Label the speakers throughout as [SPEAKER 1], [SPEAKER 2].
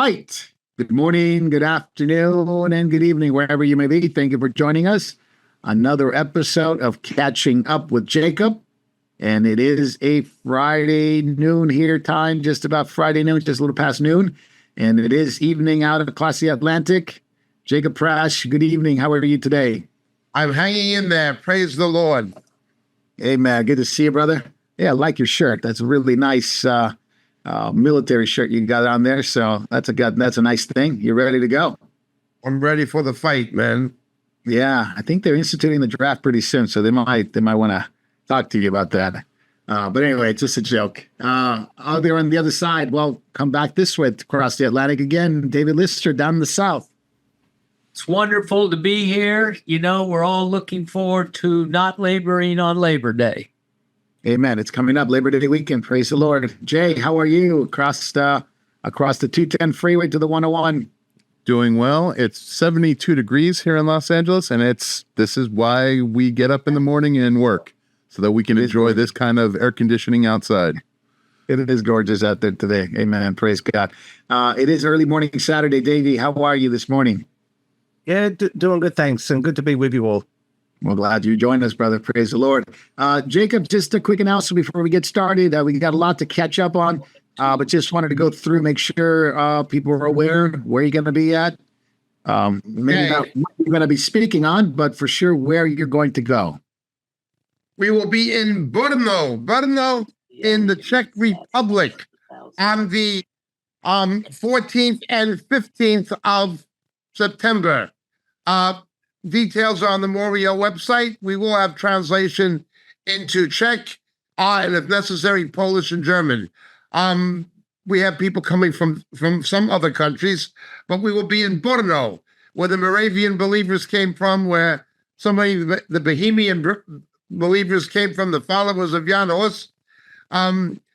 [SPEAKER 1] right. Good morning, good afternoon, and good evening, wherever you may be. Thank you for joining us. Another episode of Catching Up with Jacob. And it is a Friday noon here time, just about Friday noon, just a little past noon. And it is evening out across the Atlantic. Jacob Prash, good evening. How are you today?
[SPEAKER 2] I'm hanging in there. Praise the Lord.
[SPEAKER 1] Amen. Good to see you, brother. Yeah, I like your shirt. That's a really nice military shirt you got on there. So that's a nice thing. You're ready to go.
[SPEAKER 2] I'm ready for the fight, man.
[SPEAKER 1] Yeah, I think they're instituting the draft pretty soon, so they might want to talk to you about that. But anyway, it's just a joke. Out there on the other side, well, come back this way across the Atlantic again. David Lister down in the South.
[SPEAKER 3] It's wonderful to be here. You know, we're all looking forward to not laboring on Labor Day.
[SPEAKER 1] Amen. It's coming up, Labor Day weekend. Praise the Lord. Jay, how are you across the 210 freeway to the 101?
[SPEAKER 4] Doing well. It's 72 degrees here in Los Angeles, and this is why we get up in the morning and work, so that we can enjoy this kind of air conditioning outside.
[SPEAKER 1] It is gorgeous out there today. Amen. Praise God. It is early morning Saturday. Davey, how are you this morning?
[SPEAKER 5] Yeah, doing good, thanks, and good to be with you all.
[SPEAKER 1] Well, glad you joined us, brother. Praise the Lord. Jacob, just a quick announcement before we get started. We got a lot to catch up on, but just wanted to go through, make sure people are aware where you're going to be at. Maybe not what you're going to be speaking on, but for sure where you're going to go.
[SPEAKER 2] We will be in Brno in the Czech Republic on the 14th and 15th of September. Details are on the Moriel website. We will have translation into Czech and, if necessary, Polish and German. We have people coming from some other countries, but we will be in Brno, where the Moravian believers came from, where the Bohemian believers came from, the followers of Jan Hus.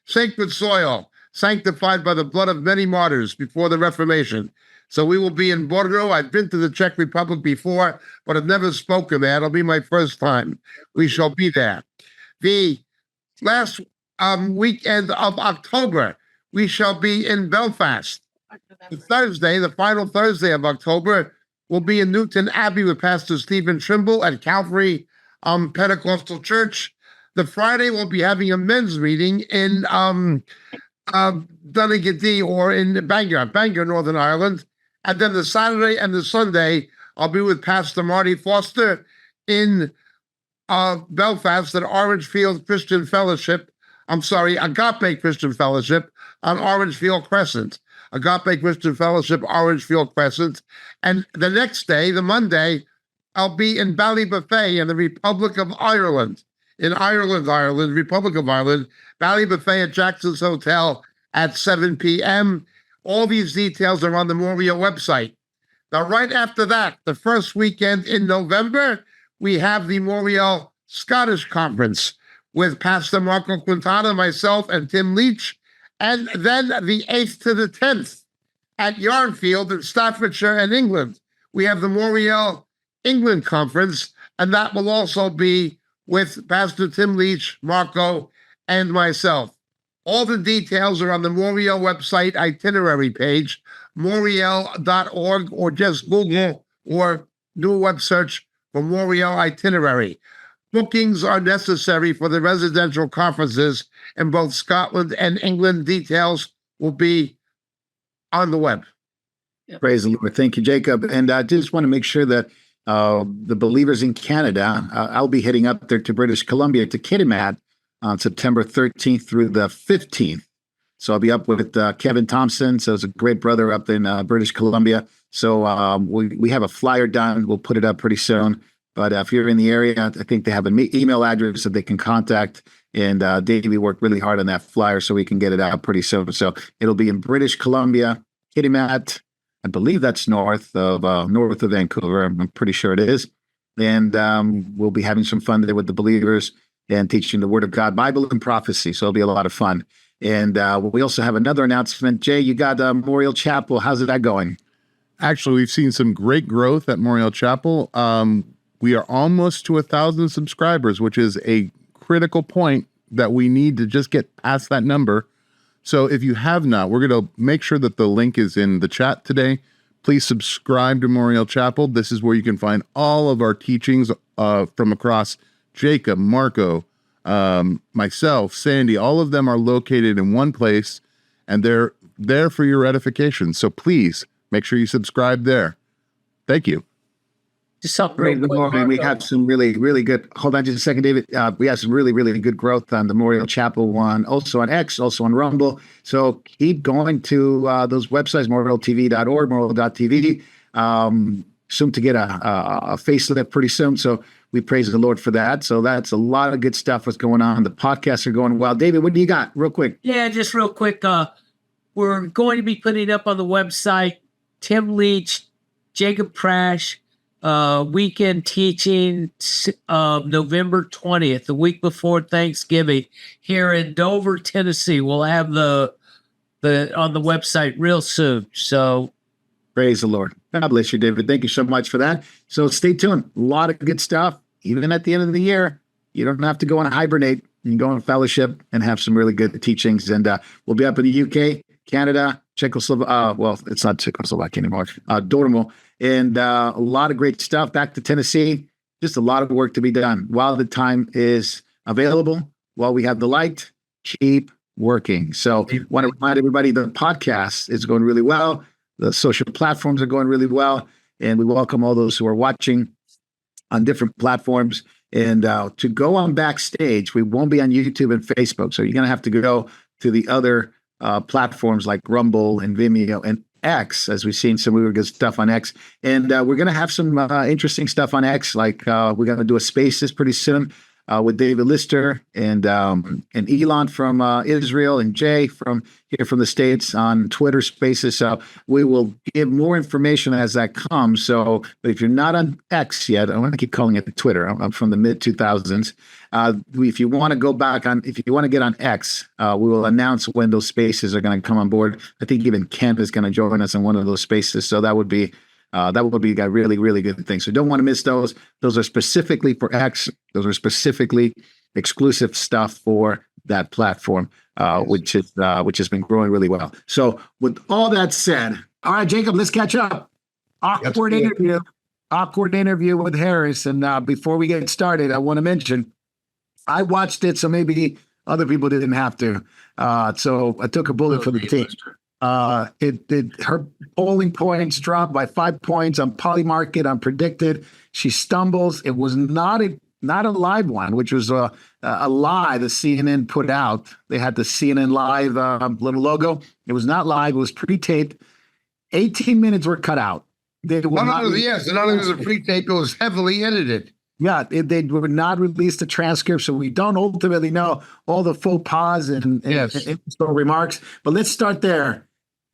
[SPEAKER 2] Sacred soil, sanctified by the blood of many martyrs before the Reformation. So we will be in Brno. I've been to the Czech Republic before, but I've never spoken there. It'll be my first time. We shall be there. The last weekend of October, we shall be in Belfast. The final Thursday of October, we'll be in Newton Abbey with Pastor Stephen Trimble at Calvary Pentecostal Church. The Friday, we'll be having a men's meeting in Donegal or in Bangor, Northern Ireland. And then the Saturday and the Sunday, I'll be with Pastor Marty Foster in Belfast at Agape Christian Fellowship on Orangefield Crescent. Agape Christian Fellowship, Orangefield Crescent. And the next day, the Monday, I'll be in Ballybuffet in the Republic of Ireland. In Ireland, Republic of Ireland, Ballybuffet at Jackson's Hotel at 7 p.m. All these details are on the Moriel website. Now, right after that, the first weekend in November, we have the Moriel Scottish Conference with Pastor Marco Quintana, myself, and Tim Leach. And then the 8th to the 10th at Yarnfield in Staffordshire and England, we have the Moriel England Conference, and that will also be with Pastor Tim Leach, Marco, and myself. All the details are on the Moriel website itinerary page, moriel.org, or just Google or do a web search for Moriel itinerary. Bookings are necessary for the residential conferences in both Scotland and England. Details will be on the web.
[SPEAKER 1] Praise the Lord. Thank you, Jacob. And I just want to make sure that the believers in Canada, I'll be heading up there to British Columbia, to Kitimat, on September 13th through the 15th. So I'll be up with Kevin Thompson. So it's a great brother up in British Columbia. So we have a flyer done. We'll put it up pretty soon. But if you're in the area, I think they have an email address that they can contact. And Davey worked really hard on that flyer so we can get it out pretty soon. So it'll be in British Columbia, Kitimat. I believe that's north of Vancouver. I'm pretty sure it is. And we'll be having some fun there with the believers and teaching the Word of God, Bible and prophecy. So it'll be a lot of fun. And we also have another announcement. Jay, you got Moriel Chapel. How's that going?
[SPEAKER 4] Actually, we've seen some great growth at Moriel Chapel. We are almost to 1,000 subscribers, which is a critical point that we need to just get past that number So if you have not, we're going to make sure that the link is in the chat today. Please subscribe to Memorial Chapel. This is where you can find all of our teachings from across Jacob, Marco, myself, Sandy. All of them are located in one place, and they're there for your edification. So please make sure you subscribe there. Thank you.
[SPEAKER 3] Just something
[SPEAKER 1] Praise
[SPEAKER 3] real
[SPEAKER 1] the
[SPEAKER 3] quick,
[SPEAKER 1] Lord. And we
[SPEAKER 3] Marco.
[SPEAKER 1] have some really, really good. Hold on just a second, David. We have some really, really good growth on the Memorial Chapel one, also on X, also on Rumble. So keep going to those websites, memorialtv.org, memorial.tv. Soon to get a facelift pretty soon. So we praise the Lord for that. So that's a lot of good stuff what's going on. The podcasts are going well. David, what do you got? Real quick.
[SPEAKER 3] Yeah, just real quick. We're going to be putting up on the website Tim Leach, Jacob Prash, weekend teaching November 20th, the week before Thanksgiving, here in Dover, Tennessee. We'll have the on the website real soon. So
[SPEAKER 1] Praise the Lord. God bless you, David. Thank you so much for that. So stay tuned. A lot of good stuff. Even at the end of the year, you don't have to go on hibernate. You can go on fellowship and have some really good teachings. And we'll be up in the UK, Canada, Czechoslovakia. Well, it's not Czechoslovakia anymore. Dortmund. And a lot of great stuff. Back to Tennessee. Just a lot of work to be done. While the time is available, while we have the light, keep working. So I want to remind everybody the podcast is going really well. The social platforms are going really well, and we welcome all those who are watching on different platforms. And to go on Backstage, we won't be on YouTube and Facebook, so you're going to have to go to the other platforms like Rumble and Vimeo and X, as we've seen some really good stuff on X. And we're going to have some interesting stuff on X, like we're going to do a Spaces pretty soon with David Lister and Elon from Israel and Jay from here from the States on Twitter Spaces. So we will give more information as that comes. So but if you're not on X yet, I want to keep calling it Twitter. I'm from the mid 2000s. If you want to go back on, if you want to get on X, we will announce when those spaces are going to come on board. I think even Kent is going to join us in one of those spaces. So that would be a really, really good thing. So don't want to miss those. Those are specifically for X. Those are specifically exclusive stuff for that platform, which has been growing really well. So with all that said, all right, Jacob, let's catch up. Awkward interview with Harris. And before we get started, I want to mention, I watched it, so maybe other people didn't have to. So I took a bullet for the team. Her polling points dropped by 5 points on Polymarket, on Predicted. She stumbles. It was not a live one, which was a lie the CNN put out. They had the CNN live little logo. It was not live. It was pre-taped. 18 minutes were cut out.
[SPEAKER 2] Not only was a pre-tape, it was heavily edited.
[SPEAKER 1] Yeah, they would not release the transcript, so we don't ultimately know all the faux pas and remarks. But let's start there.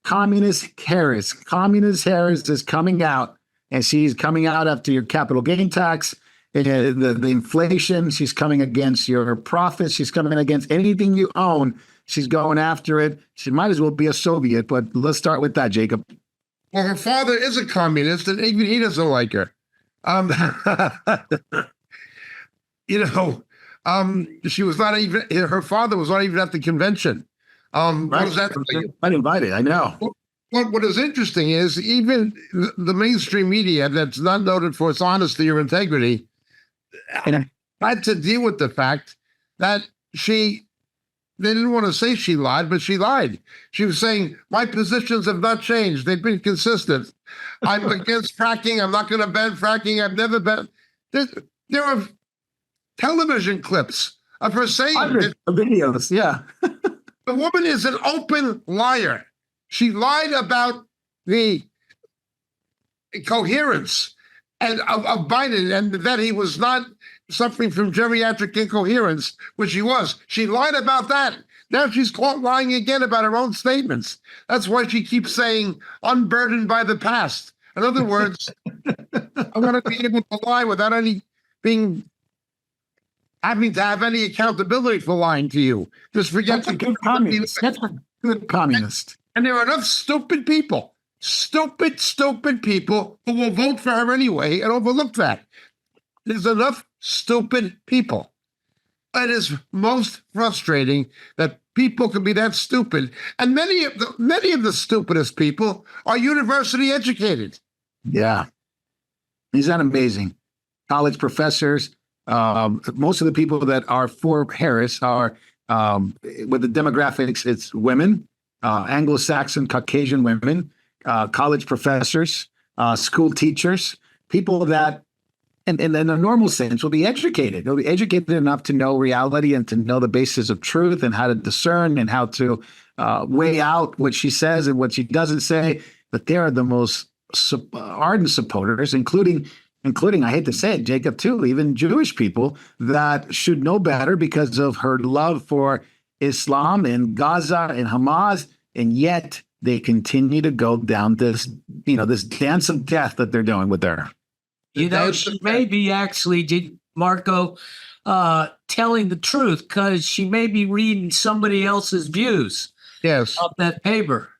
[SPEAKER 1] Communist Harris is coming out, and she's coming out after your capital gain tax, the inflation. She's coming against your profits. She's coming against anything you own. She's going after it. She might as well be a Soviet, but let's start with that, Jacob.
[SPEAKER 2] Well, her father is a communist, and even he doesn't like her. She was not even, her father was not even at the convention. What does that tell you?
[SPEAKER 1] Uninvited, I know.
[SPEAKER 2] What is interesting is even the mainstream media that's not noted for its honesty or integrity had to deal with the fact that they didn't want to say she lied, but she lied. She was saying, my positions have not changed. They've been consistent. I'm against fracking. I'm not going to ban fracking. I've never been. There are television clips of her saying
[SPEAKER 1] videos, yeah.
[SPEAKER 2] The woman is an open liar. She lied about the coherence of Biden and that he was not suffering from geriatric incoherence, which he was. She lied about that. Now she's caught lying again about her own statements. That's why she keeps saying, unburdened by the past. In other words, I'm going to be able to lie without having to have any accountability for lying to you. Just forget.
[SPEAKER 1] That's a good communist. That's a good communist.
[SPEAKER 2] And there are enough stupid people who will vote for her anyway and overlook that. There's enough stupid people. it is most frustrating that people can be that stupid. And many of the stupidest people are university educated.
[SPEAKER 1] Yeah. Isn't that amazing? College professors, most of the people that are for Harris are, with the demographics, it's women, Anglo-Saxon, Caucasian women, college professors, school teachers, people that, in a normal sense, will be educated. They'll be educated enough to know reality and to know the basis of truth and how to discern and how to weigh out what she says and what she doesn't say. But they are the most ardent supporters, including, I hate to say it, Jacob, too, even Jewish people that should know better because of her love for Islam and Gaza and Hamas. And yet they continue to go down this, this dance of death that they're doing with her.
[SPEAKER 3] She may be actually, Marco, telling the truth because she may be reading somebody else's views
[SPEAKER 2] Yes.
[SPEAKER 3] of that paper.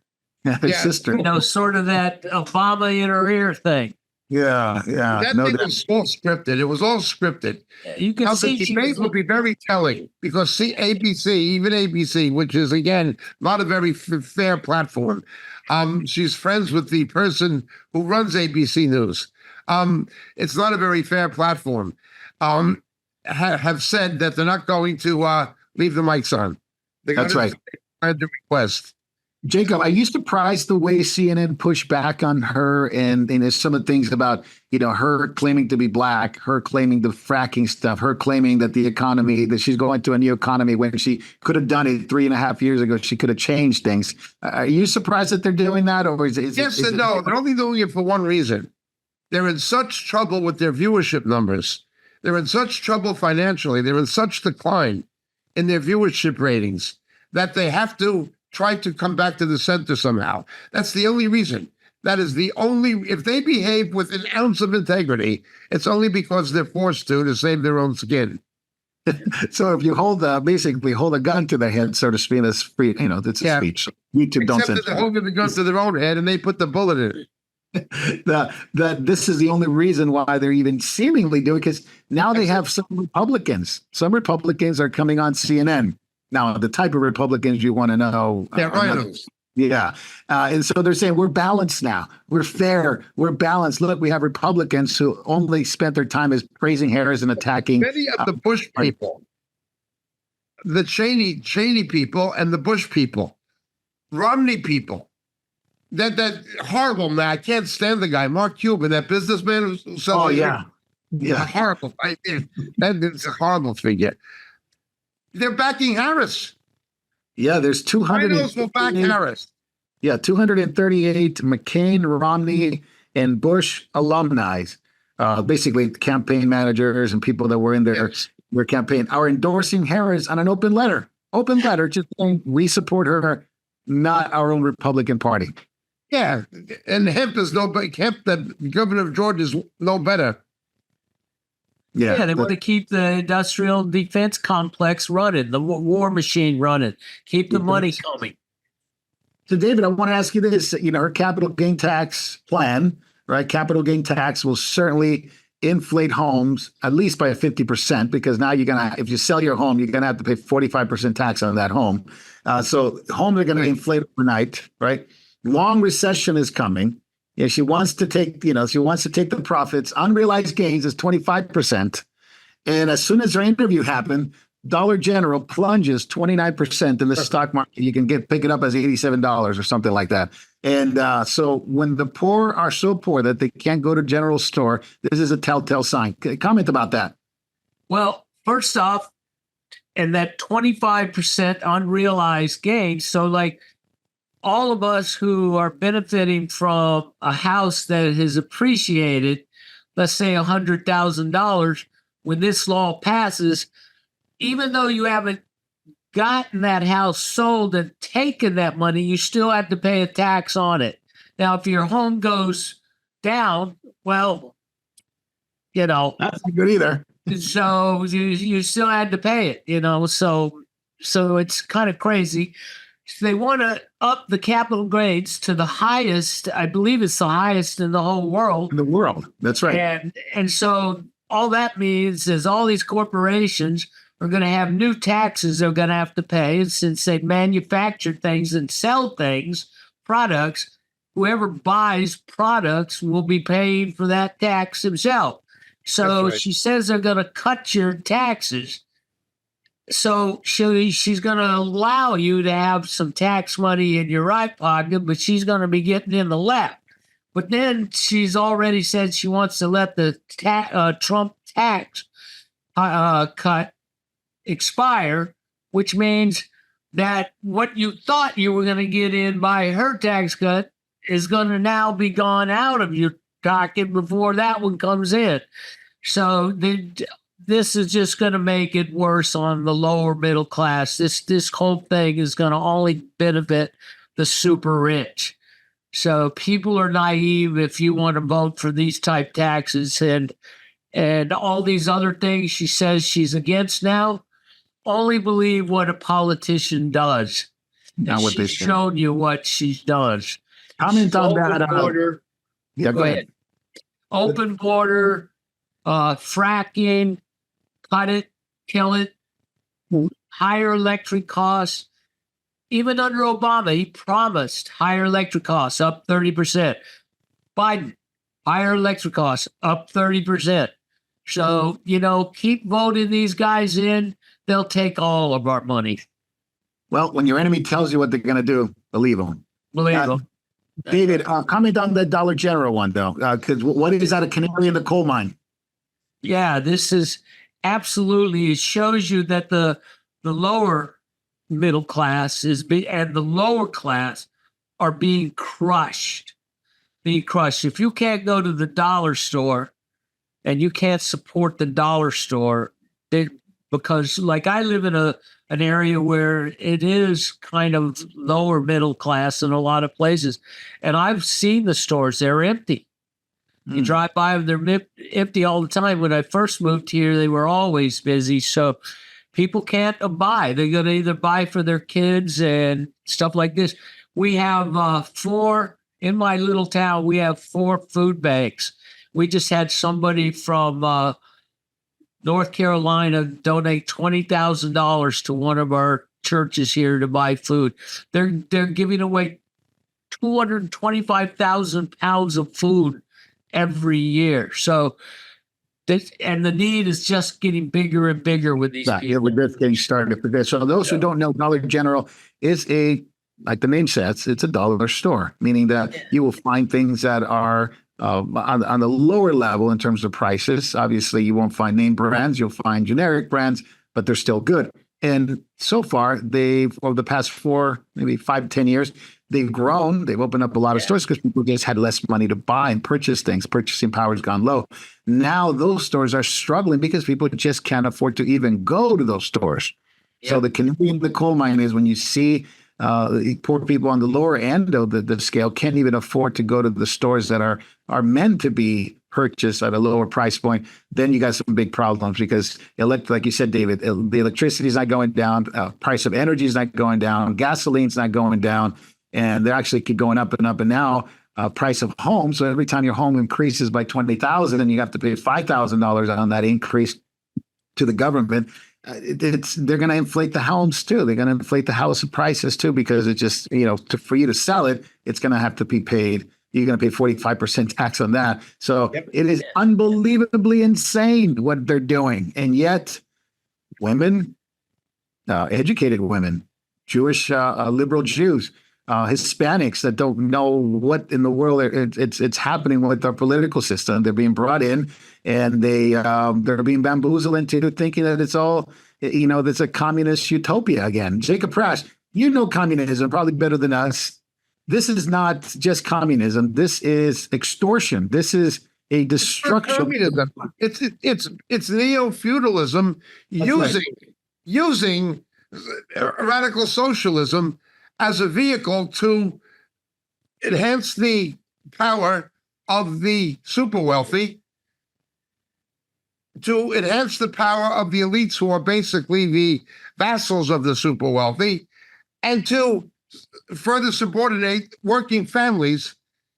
[SPEAKER 1] Her sister.
[SPEAKER 3] Sort of that Obama in her ear thing.
[SPEAKER 1] Yeah.
[SPEAKER 2] That thing was all scripted. It was all scripted.
[SPEAKER 3] You can
[SPEAKER 2] Now,
[SPEAKER 3] see
[SPEAKER 2] the debate will be very telling because ABC, which is, again, not a very fair platform. She's friends with the person who runs ABC News. It's not a very fair platform. Have said that they're not going to leave the mics on.
[SPEAKER 1] That's right.
[SPEAKER 2] The request.
[SPEAKER 1] Jacob, are you surprised the way CNN pushed back on her and some of the things about, her claiming to be black, her claiming the fracking stuff, her claiming that the economy, that she's going to a new economy when she could have done it 3.5 years ago. She could have changed things. Are you surprised that they're doing that? Or is it?
[SPEAKER 2] Yes and no. They're only doing it for one reason. They're in such trouble with their viewership numbers. They're in such trouble financially. They're in such decline in their viewership ratings that they have to try to come back to the center somehow. That's the only reason. That is the only, if they behave with an ounce of integrity, it's only because they're forced to save their own skin.
[SPEAKER 1] So if you basically hold a gun to their head, so to speak, that's free, that's a speech. YouTube don't censor.
[SPEAKER 2] Except that they're holding the gun to their own head and they put the bullet in it.
[SPEAKER 1] That this is the only reason why they're even seemingly doing it, because now they have some Republicans. Some Republicans are coming on CNN. Now, the type of Republicans you want to know.
[SPEAKER 2] They're rhinos.
[SPEAKER 1] Yeah. And so they're saying we're balanced now. We're fair. We're balanced. Look, we have Republicans who only spent their time as praising Harris and attacking.
[SPEAKER 2] Many of the Bush people, the Cheney people and the Bush people, Romney people, that horrible man. I can't stand the guy, Mark Cuban, that businessman.
[SPEAKER 1] Yeah.
[SPEAKER 2] Horrible. That is a horrible figure. They're backing Harris.
[SPEAKER 1] Yeah, there's 200.
[SPEAKER 2] Rhinos will back Harris.
[SPEAKER 1] Yeah, 238 McCain, Romney, and Bush alumni, basically campaign managers and people that were in their campaign, are endorsing Harris on an open letter. Open letter, just saying we support her, not our own Republican Party.
[SPEAKER 2] Yeah, and Hemp is the governor of Georgia is no better.
[SPEAKER 3] Yeah, they want to keep the industrial defense complex running, the war machine running, keep the money coming.
[SPEAKER 1] So, David, I want to ask you this. Her capital gain tax plan, right? Capital gain tax will certainly inflate homes at least by 50%, because now if you sell your home, you're going to have to pay 45% tax on that home. So homes are going to inflate overnight, right? Long recession is coming. Yeah, she wants to take the profits. Unrealized gains is 25%. And as soon as her interview happened, Dollar General plunges 29% in the stock market. You can pick it up as $87 or something like that. And so when the poor are so poor that they can't go to general store, this is a telltale sign. Comment about that.
[SPEAKER 3] Well, first off, and that 25% unrealized gain. So like, all of us who are benefiting from a house that has appreciated, let's say $100,000, when this law passes, even though you haven't gotten that house sold and taken that money, you still have to pay a tax on it. Now, if your home goes down, well, that's
[SPEAKER 1] not good either.
[SPEAKER 3] So you still had to pay it, so it's kind of crazy. They want to up the capital gains to the highest. I believe it's the highest in the whole world.
[SPEAKER 1] In the world. That's right.
[SPEAKER 3] And so all that means is all these corporations are going to have new taxes they're going to have to pay. And since they manufacture things and sell things, products, whoever buys products will be paying for that tax himself. So
[SPEAKER 2] That's right.
[SPEAKER 3] she says they're going to cut your taxes. So she's going to allow you to have some tax money in your right pocket, but she's going to be getting in the left. But then she's already said she wants to let the Trump tax cut expire, which means that what you thought you were going to get in by her tax cut is going to now be gone out of your pocket before that one comes in. So this is just going to make it worse on the lower middle class. This whole thing is going to only benefit the super rich. So people are naive if you want to vote for these type taxes and all these other things she says she's against now. Only believe what a politician does.
[SPEAKER 1] Not what they
[SPEAKER 3] She's
[SPEAKER 1] say.
[SPEAKER 3] shown you what she does.
[SPEAKER 1] Comment on that.
[SPEAKER 3] Open border.
[SPEAKER 1] Yeah,
[SPEAKER 3] Go ahead. Open border, fracking, cut it, kill it, higher electric costs. Even under Obama, he promised higher electric costs, up 30%. Biden, higher electric costs, up 30%. So, keep voting these guys in. They'll take all of our money.
[SPEAKER 1] Well, when your enemy tells you what they're going to do, believe them.
[SPEAKER 3] Believe them.
[SPEAKER 1] David, comment on the Dollar General one, though, because what is that, a canary in the coal mine?
[SPEAKER 3] Yeah, this is absolutely, it shows you that the lower middle class and the lower class are being crushed. If you can't go to the dollar store and you can't support the dollar store, because like I live in an area where it is kind of lower middle class in a lot of places, and I've seen the stores, they're empty. You drive by them, they're empty all the time. When I first moved here, they were always busy. So people can't buy. They're going to either buy for their kids and stuff like this. We have in my little town, we have 4 food banks. We just had somebody from North Carolina donate $20,000 to one of our churches here to buy food. They're giving away 225,000 pounds of food every year. So and the need is just getting bigger and bigger with these people.
[SPEAKER 1] Yeah, we're just getting started for this. So those who don't know, Dollar General is like the name says, it's a dollar store, meaning that you will find things that are on the lower level in terms of prices. Obviously, you won't find name brands. You'll find generic brands, but they're still good. And so far, over the past 4, maybe 5 to 10 years, they've grown. They've opened up a lot of stores because people just had less money to buy and purchase things. Purchasing power has gone low. Now those stores are struggling because people just can't afford to even go to those stores. Yep. So the canary in the coal mine is when you see poor people on the lower end of the scale can't even afford to go to the stores that are meant to be purchased at a lower price point. Then you got some big problems because like you said, David, the electricity is not going down, price of energy is not going down, gasoline's not going down, and they're actually keep going up and up. And now price of home. So every time your home increases by $20,000, and you have to pay $5,000 on that increase to the government. They're going to inflate the homes too. They're going to inflate the house prices too, because it's just, for you to sell it, it's going to have to be paid. You're going to pay 45% tax on that. So It is unbelievably insane what they're doing. And yet women, educated women, Jewish, liberal Jews, Hispanics that don't know what in the world it's happening with our political system. They're being brought in and they're being bamboozled into thinking that it's all, that's a communist utopia again. Jacob Prash, communism probably better than us. This is not just communism. This is extortion. This is a destruction.
[SPEAKER 2] Communism. It's neo-feudalism using radical socialism as a vehicle to enhance the power of the super wealthy, to enhance the power of the elites who are basically the vassals of the super wealthy, and to further subordinate working families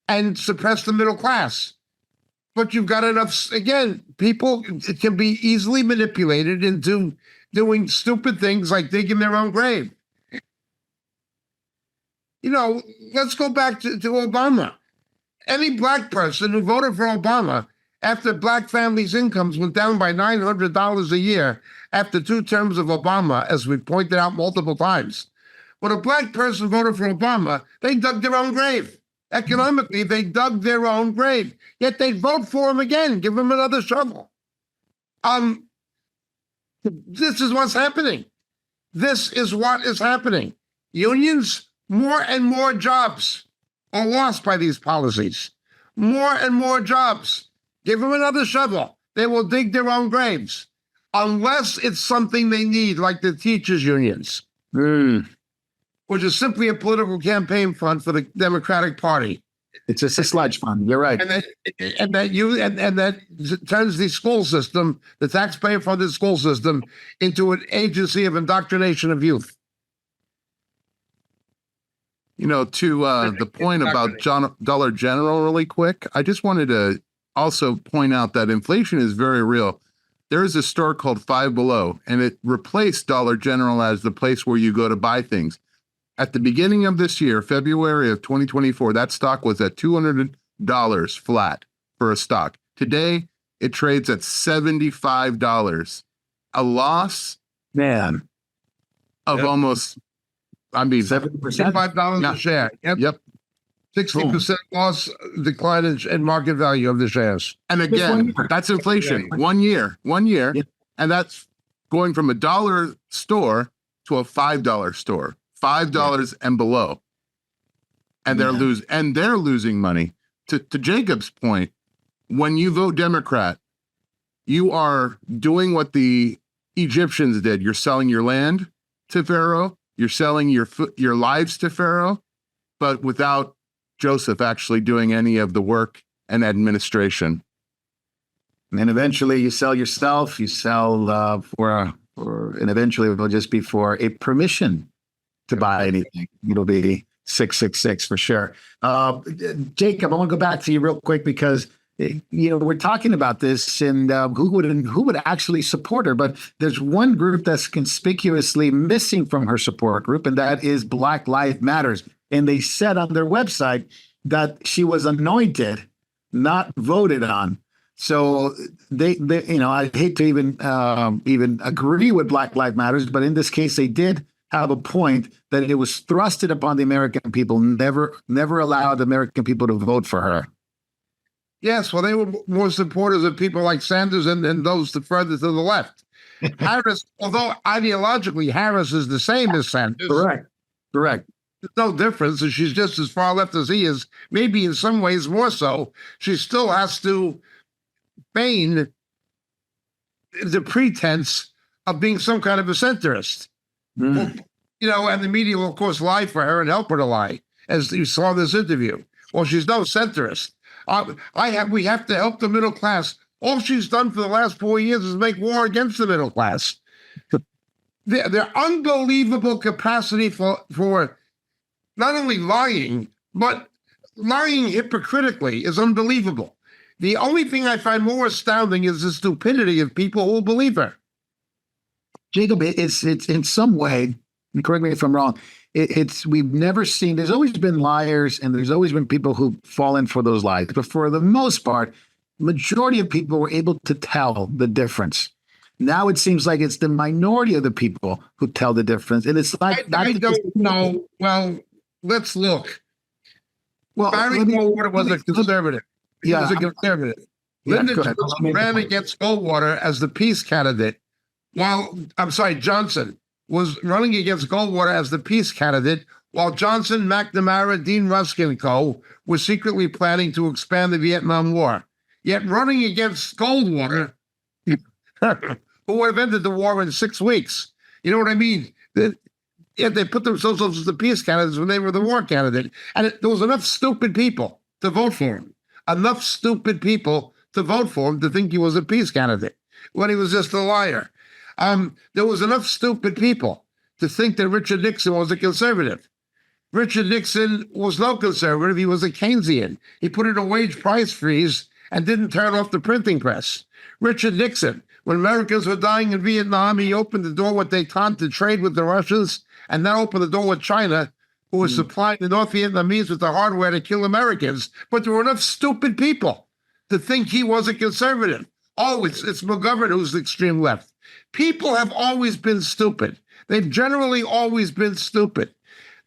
[SPEAKER 2] and suppress the middle class. But you've got enough, again, people can be easily manipulated into doing stupid things like digging their own grave. You know, let's go back to Obama. Any black person who voted for Obama after black families' incomes went down by $900 a year after 2 terms of Obama, as we pointed out multiple times. When a black person voted for Obama, they dug their own grave. Economically, they dug their own grave. Yet they'd vote for him again, give him another shovel. This is what's happening. This is what is happening. Unions, more and more jobs are lost by these policies. More and more jobs. Give them another shovel. They will dig their own graves. Unless it's something they need, like the teachers' unions, which is simply a political campaign fund for the Democratic Party.
[SPEAKER 1] It's just a sludge fund. You're right.
[SPEAKER 2] And that turns the school system, the taxpayer-funded school system, into an agency of indoctrination of youth.
[SPEAKER 4] You know, to the point about Dollar General really quick, I just wanted to also point out that inflation is very real. There is a store called Five Below, and it replaced Dollar General as the place where you go to buy things. At the beginning of this year, February of 2024, that stock was at $200 flat for a stock. Today, it trades at $75. A loss,
[SPEAKER 1] Man,
[SPEAKER 4] of almost, I mean,
[SPEAKER 1] 70%.
[SPEAKER 2] $5 a share.
[SPEAKER 4] Yep.
[SPEAKER 2] 60% loss, decline in market value of the shares.
[SPEAKER 4] And again, that's inflation. 1 year, 1 year.
[SPEAKER 1] Yeah.
[SPEAKER 4] And that's going from $1 store to a $5 store, $5 and below. And they're losing money. To Jacob's point, when you vote Democrat, you are doing what the Egyptians did. You're selling your land to Pharaoh. You're selling your lives to Pharaoh, but without Joseph actually doing any of the work and administration.
[SPEAKER 1] And then eventually you sell yourself, you sell and eventually it will just be for a permission to buy anything. It'll be 666 for sure. Jacob, I want to go back to you real quick because, we're talking about this and who would actually support her. But there's one group that's conspicuously missing from her support group, and that is Black Lives Matters. And they said on their website that she was anointed, not voted on. So they I hate to even agree with Black Lives Matters, but in this case, they did have a point that it was thrusted upon the American people, never allowed the American people to vote for her.
[SPEAKER 2] Yes, well, they were more supporters of people like Sanders and those further to the left. Harris, although ideologically Harris is the same as Sanders.
[SPEAKER 1] Correct.
[SPEAKER 2] There's no difference, and she's just as far left as he is, maybe in some ways more so. She still has to feign the pretense of being some kind of a centrist. Well, and the media will, of course, lie for her and help her to lie, as you saw in this interview. Well, she's no centrist. We have to help the middle class. All she's done for the last 4 years is make war against the middle class. Their unbelievable capacity for not only lying, but lying hypocritically is unbelievable. The only thing I find more astounding is the stupidity of people who will believe her.
[SPEAKER 1] Jacob, it's in some way, and correct me if I'm wrong, we've never seen, there's always been liars and there's always been people who fall in for those lies. But for the most part, majority of people were able to tell the difference. Now it seems like it's the minority of the people who tell the difference. And it's like,
[SPEAKER 2] I don't know. Well, let's look.
[SPEAKER 1] Well,
[SPEAKER 2] Barry Goldwater was a conservative. He was a conservative. Lyndon Johnson ran against Goldwater as the peace candidate, Johnson was running against Goldwater as the peace candidate, while Johnson, McNamara, Dean Rusk, and co. were secretly planning to expand the Vietnam War. Yet running against Goldwater, who would have ended the war in 6 weeks. You know what I mean? They put themselves as the peace candidates when they were the war candidate. And there was enough stupid people to vote for him. Enough stupid people to vote for him to think he was a peace candidate when he was just a liar. There was enough stupid people to think that Richard Nixon was a conservative. Richard Nixon was no conservative. He was a Keynesian. He put in a wage price freeze and didn't turn off the printing press. Richard Nixon When Americans were dying in Vietnam, he opened the door with détente to trade with the Russians, and then opened the door with China, who was supplying the North Vietnamese with the hardware to kill Americans. But there were enough stupid people to think he was a conservative. Always, it's McGovern who's the extreme left. People have always been stupid. They've generally always been stupid.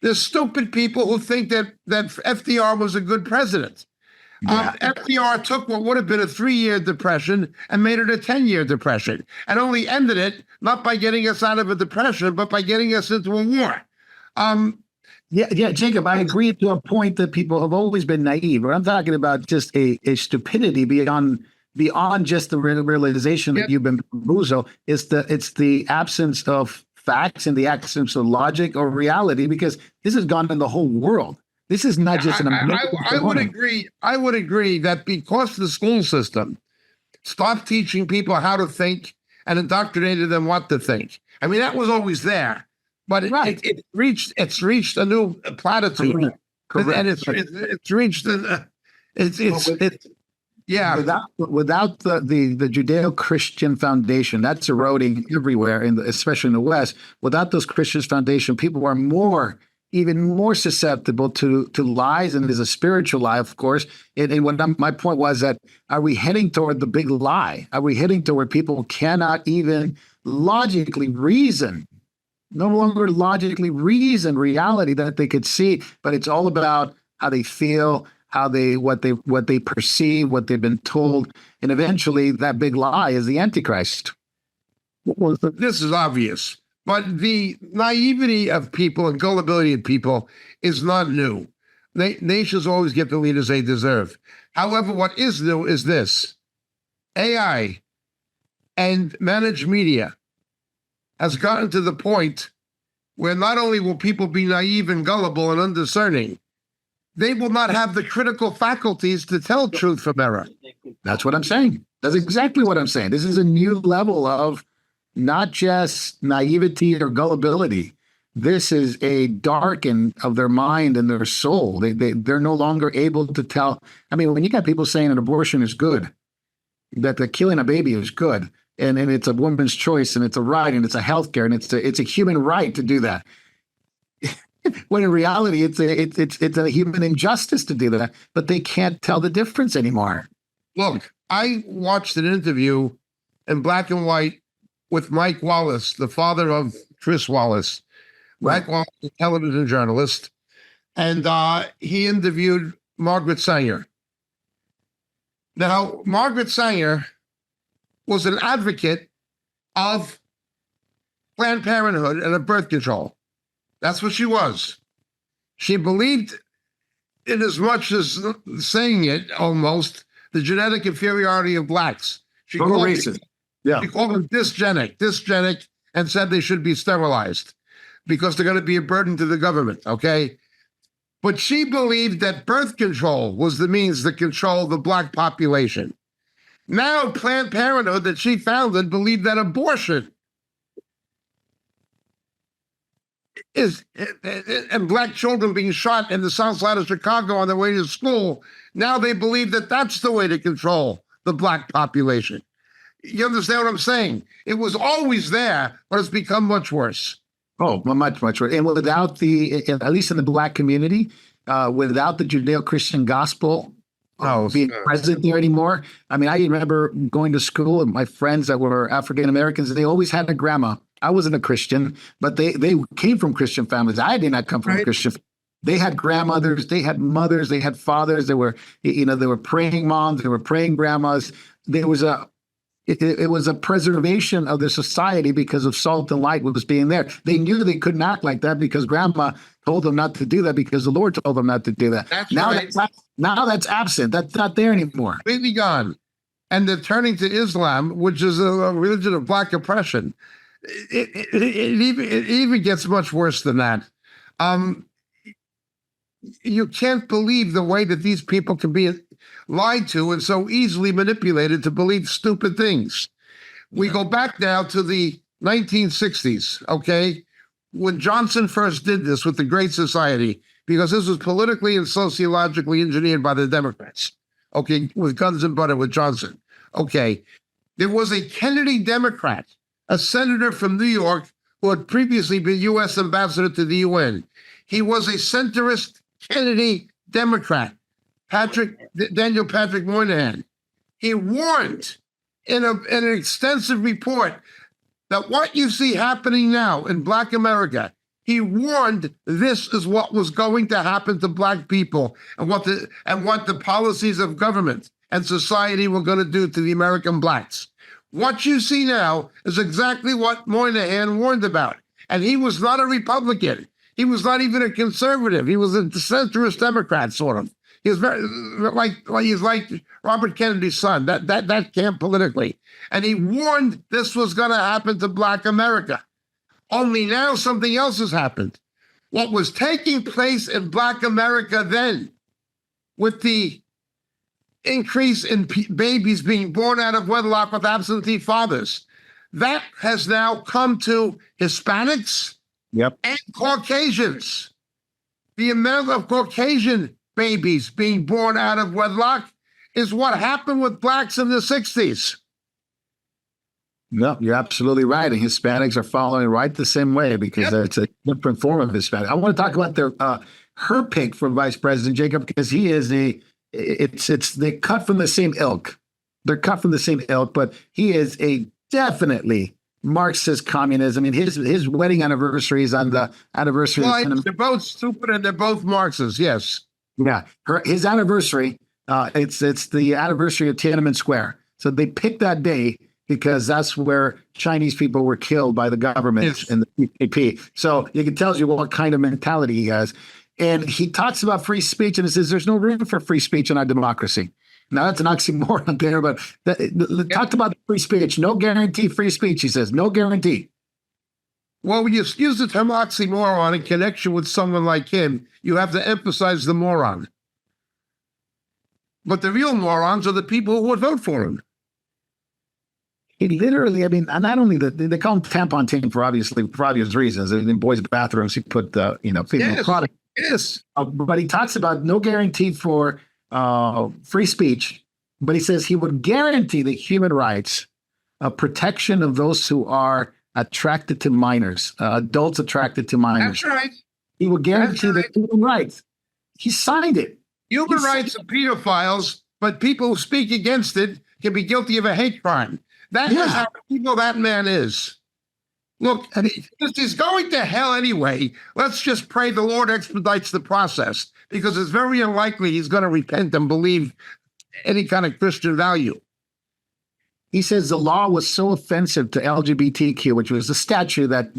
[SPEAKER 2] There's stupid people who think that FDR was a good president. FDR took what would have been a 3-year depression and made it a 10-year depression, and only ended it not by getting us out of a depression, but by getting us into a war.
[SPEAKER 1] Yeah, Jacob, I agree to a point that people have always been naive. But I'm talking about just a stupidity beyond just the realization that you've been bamboozled. It's the absence of facts and the absence of logic or reality, because this has gone in the whole world. This is not just an American phenomenon.
[SPEAKER 2] I would agree that because the school system stopped teaching people how to think and indoctrinated them what to think. I mean, that was always there, but it's reached a new platitude.
[SPEAKER 1] Correct.
[SPEAKER 2] And it's reached yeah.
[SPEAKER 1] Without the Judeo-Christian foundation, that's eroding everywhere, especially in the West. Without those Christian foundation, people are even more susceptible to lies, and there's a spiritual lie, of course. And my point was that, are we heading toward the big lie? Are we heading toward people cannot even logically reason, no longer logically reason reality that they could see, but it's all about how they feel, what they perceive, what they've been told, and eventually that big lie is the Antichrist.
[SPEAKER 2] This is obvious. But the naivety of people and gullibility of people is not new. Nations always get the leaders they deserve. However, what is new is this. AI and managed media has gotten to the point where not only will people be naive and gullible and undiscerning, they will not have the critical faculties to tell truth from error.
[SPEAKER 1] That's what I'm saying. That's exactly what I'm saying. This is a new level of not just naivety or gullibility. This is a darken of their mind and their soul. They're no longer able to tell. I mean, when you got people saying an abortion is good, that the killing a baby is good, and it's a woman's choice, and it's a right, and it's a healthcare, and it's a human right to do that. When in reality, it's a human injustice to do that, but they can't tell the difference anymore.
[SPEAKER 2] Look, I watched an interview in black and white with Mike Wallace, the father of Chris Wallace. Mike Wallace, a television journalist, and he interviewed Margaret Sanger. Now, Margaret Sanger was an advocate of Planned Parenthood and of birth control. That's what she was. She believed in as much as saying it, almost, the genetic inferiority of blacks. She called
[SPEAKER 1] racist. Yeah.
[SPEAKER 2] She called them dysgenic, and said they should be sterilized because they're going to be a burden to the government, okay? But she believed that birth control was the means to control the black population. Now, Planned Parenthood that she founded believed that abortion and black children being shot in the south side of Chicago on their way to school, now they believe that that's the way to control the black population. You understand what I'm saying? It was always there, but it's become much worse.
[SPEAKER 1] Oh, much, much worse. And without at least in the black community, without the Judeo-Christian gospel being present there anymore. I mean, I remember going to school and my friends that were African Americans, they always had a grandma. I wasn't a Christian, but they came from Christian families. I did not come from a Christian. They had grandmothers, they had mothers, they had fathers. They were praying moms, they were praying grandmas. There was it was a preservation of the society because of salt and light was being there. They knew they couldn't act like that because grandma told them not to do that because the Lord told them not to do that. Now that's absent. That's not there anymore.
[SPEAKER 2] Completely gone. And they're turning to Islam, which is a religion of black oppression. It even gets much worse than that. You can't believe the way that these people can be lied to and so easily manipulated to believe stupid things. We go back now to the 1960s, okay, when Johnson first did this with the Great Society, because this was politically and sociologically engineered by the Democrats, okay, with guns and butter with Johnson. Okay, There was a Kennedy Democrat, a senator from New York who had previously been U.S. ambassador to the UN. He was a centrist Kennedy Democrat, Daniel Patrick Moynihan. He warned in an extensive report that what you see happening now in Black America, he warned this is what was going to happen to Black people and what the policies of government and society were going to do to the American Blacks. What you see now is exactly what Moynihan warned about. And he was not a Republican. He was not even a conservative. He was a centrist Democrat, sort of. He was very he's like Robert Kennedy's son, that camp politically. And he warned this was going to happen to Black America. Only now something else has happened. What was taking place in Black America then, with the increase in babies being born out of wedlock with absentee fathers, that has now come to Hispanics and Caucasians. The amount of Caucasian babies being born out of wedlock is what happened with Blacks in the 60s.
[SPEAKER 1] No, you're absolutely right. And Hispanics are following right the same way because it's a different form of Hispanic. I want to talk about her pick for vice president, Jacob, because he is they cut from the same ilk. They're cut from the same ilk, but he is a definitely Marxist communism. I mean, his wedding anniversary is on the anniversary.
[SPEAKER 2] Well, they're both stupid and they're both Marxists. Yes.
[SPEAKER 1] Yeah, his anniversary. It's the anniversary of Tiananmen Square. So they picked that day because that's where Chinese people were killed by the government and the PKP. So it tells you what kind of mentality he has. And he talks about free speech and he says there's no room for free speech in our democracy. Now, that's an oxymoron there, but talked about free speech. No guarantee free speech, he says. No guarantee.
[SPEAKER 2] Well, when you use the term oxymoron in connection with someone like him, you have to emphasize the moron. But the real morons are the people who would vote for him.
[SPEAKER 1] He literally, I mean, not only they call him tampon team for obvious reasons. In boys' bathrooms, he put female product.
[SPEAKER 2] Yes.
[SPEAKER 1] But he talks about no guarantee for free speech, but he says he would guarantee the human rights, protection of those who are attracted to minors, adults attracted to minors.
[SPEAKER 2] That's right.
[SPEAKER 1] He would guarantee the human rights. He signed it.
[SPEAKER 2] Human rights of pedophiles, but people who speak against it can be guilty of a hate crime. That is how evil that man is. Look, if he's going to hell anyway, let's just pray the Lord expedites the process, because it's very unlikely he's going to repent and believe any kind of Christian value.
[SPEAKER 1] He says the law was so offensive to LGBTQ, which was a statute that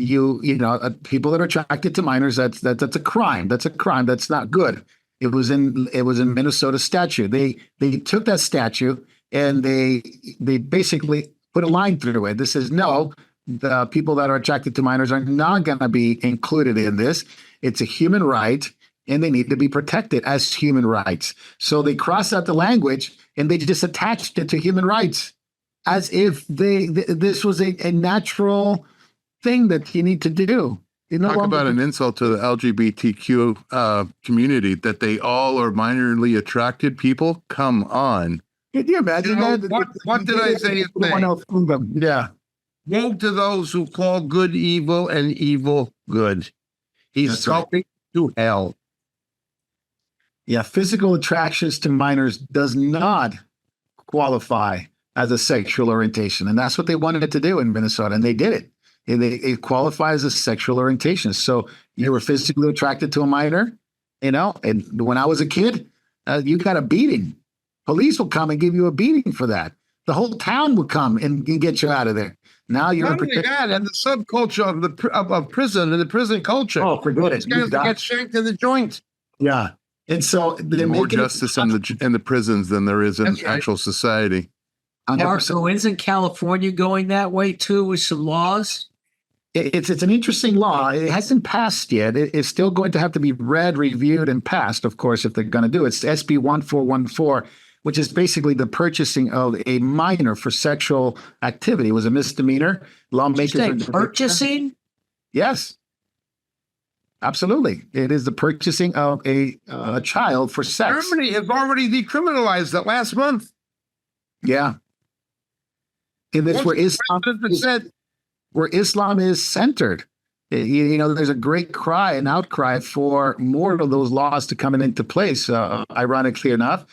[SPEAKER 1] people that are attracted to minors, that's a crime. That's a crime. That's not good. It was in Minnesota statute. They took that statute and they basically put a line through it. This says no. The people that are attracted to minors are not going to be included in this. It's a human right, and they need to be protected as human rights. So they crossed out the language, and they just attached it to human rights as if this was a natural thing that you need to do.
[SPEAKER 4] Talk about an insult to the LGBTQ community, that they all are minorly attracted people. Come on.
[SPEAKER 1] Can you imagine that?
[SPEAKER 2] What did I say?
[SPEAKER 1] Yeah.
[SPEAKER 2] Woe to those who call good evil and evil good. He's going to hell.
[SPEAKER 1] Yeah, physical attractions to minors does not qualify as a sexual orientation. And that's what they wanted to do in Minnesota, and they did it. It qualifies as sexual orientation. So you were physically attracted to a minor, and when I was a kid, you got a beating. Police will come and give you a beating for that. The whole town will come and get you out of there. Now you're
[SPEAKER 2] not only that, and the subculture of prison and the prison culture.
[SPEAKER 1] Oh, forget it.
[SPEAKER 2] These guys get shanked in the joint.
[SPEAKER 1] Yeah, and so
[SPEAKER 4] there's more justice in the prisons than there is in actual society.
[SPEAKER 3] Marco, isn't California going that way too with some laws?
[SPEAKER 1] It's an interesting law. It hasn't passed yet. It's still going to have to be read, reviewed, and passed, of course, if they're going to do it. It's SB 1414. Which is basically the purchasing of a minor for sexual activity. It was a misdemeanor. Lawmakers
[SPEAKER 3] purchasing?
[SPEAKER 1] Yes, absolutely. It is the purchasing of a child for sex.
[SPEAKER 2] Germany has already decriminalized that last month.
[SPEAKER 1] Yeah. And that's where Islam
[SPEAKER 2] said,
[SPEAKER 1] where Islam is centered. You know, there's a great cry, an outcry for more of those laws to come into place, ironically enough.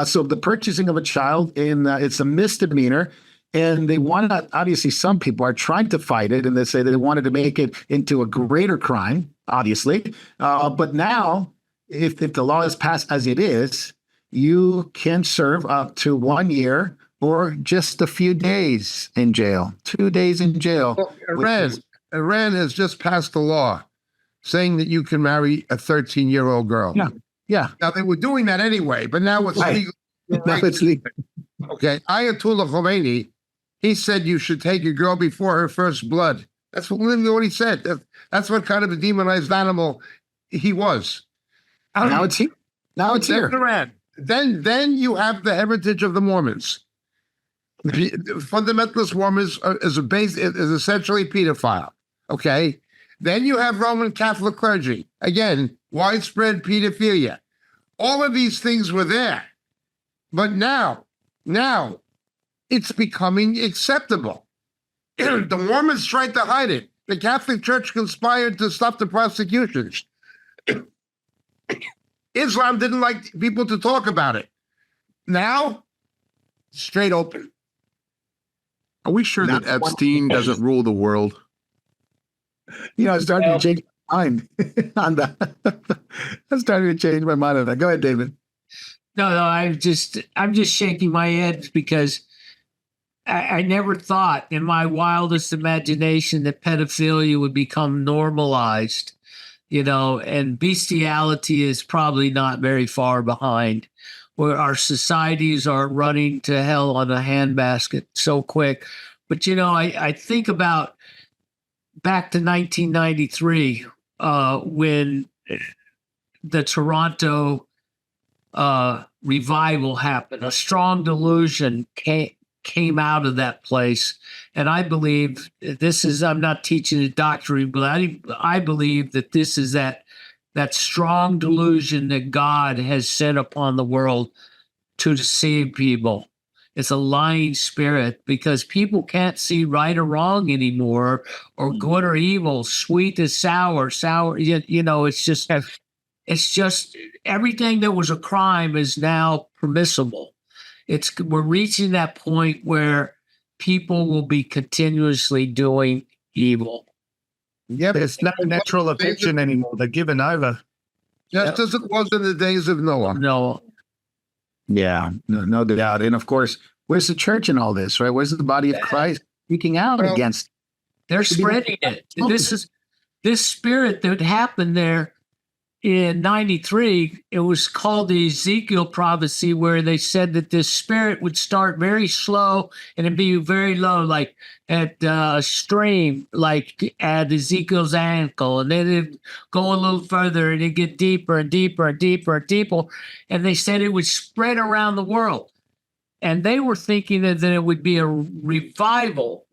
[SPEAKER 1] So the purchasing of a child, it's a misdemeanor. And they want to, obviously, some people are trying to fight it, and they say they wanted to make it into a greater crime, obviously. But now, if the law is passed as it is, you can serve up to 1 year or just a few days in jail, 2 days in jail.
[SPEAKER 2] Well, Iran has just passed a law saying that you can marry a 13-year-old girl.
[SPEAKER 1] Yeah.
[SPEAKER 2] Now, they were doing that anyway, but now it's legal.
[SPEAKER 1] Now it's legal.
[SPEAKER 2] Okay. Ayatollah Khomeini, he said you should take your girl before her first blood. That's literally what he said. That's what kind of a demonized animal he was.
[SPEAKER 1] Now it's here. Now it's here.
[SPEAKER 2] Iran. Then you have the heritage of the Mormons. The fundamentalist Mormons is essentially pedophile. Okay. Then you have Roman Catholic clergy. Again, widespread pedophilia. All of these things were there. But now it's becoming acceptable. The Mormons tried to hide it. The Catholic Church conspired to stop the prosecutions. Islam didn't like people to talk about it. Now, straight open.
[SPEAKER 4] Are we sure that Epstein doesn't rule the world?
[SPEAKER 1] You know, I started to change my mind on that. I started to change my mind on that. Go ahead, David.
[SPEAKER 3] No, I'm just shaking my head because I never thought in my wildest imagination that pedophilia would become normalized, you know, and bestiality is probably not very far behind, where our societies are running to hell on a handbasket so quick. But, you know, I think about back to 1993 when the Toronto revival happened. A strong delusion came out of that place. And I believe I'm not teaching a doctrine, but I believe that this is that strong delusion that God has sent upon the world to deceive people. It's a lying spirit because people can't see right or wrong anymore, or good or evil, sweet as sour. You know, it's just everything that was a crime is now permissible. We're reaching that point where people will be continuously doing evil.
[SPEAKER 2] Yep.
[SPEAKER 5] There's no natural affection anymore. They're given over.
[SPEAKER 2] Just as it was in the days of Noah.
[SPEAKER 3] No.
[SPEAKER 1] Yeah, no doubt. And of course, where's the church in all this, right? Where's the body of Christ speaking out against?
[SPEAKER 3] They're spreading it. This spirit that happened there in 93, it was called the Ezekiel prophecy, where they said that this spirit would start very slow and it'd be very low, like at a stream, like at Ezekiel's ankle. And then it'd go a little further and it'd get deeper and deeper and deeper and deeper. And they said it would spread around the world. And they were thinking that it would be a revival.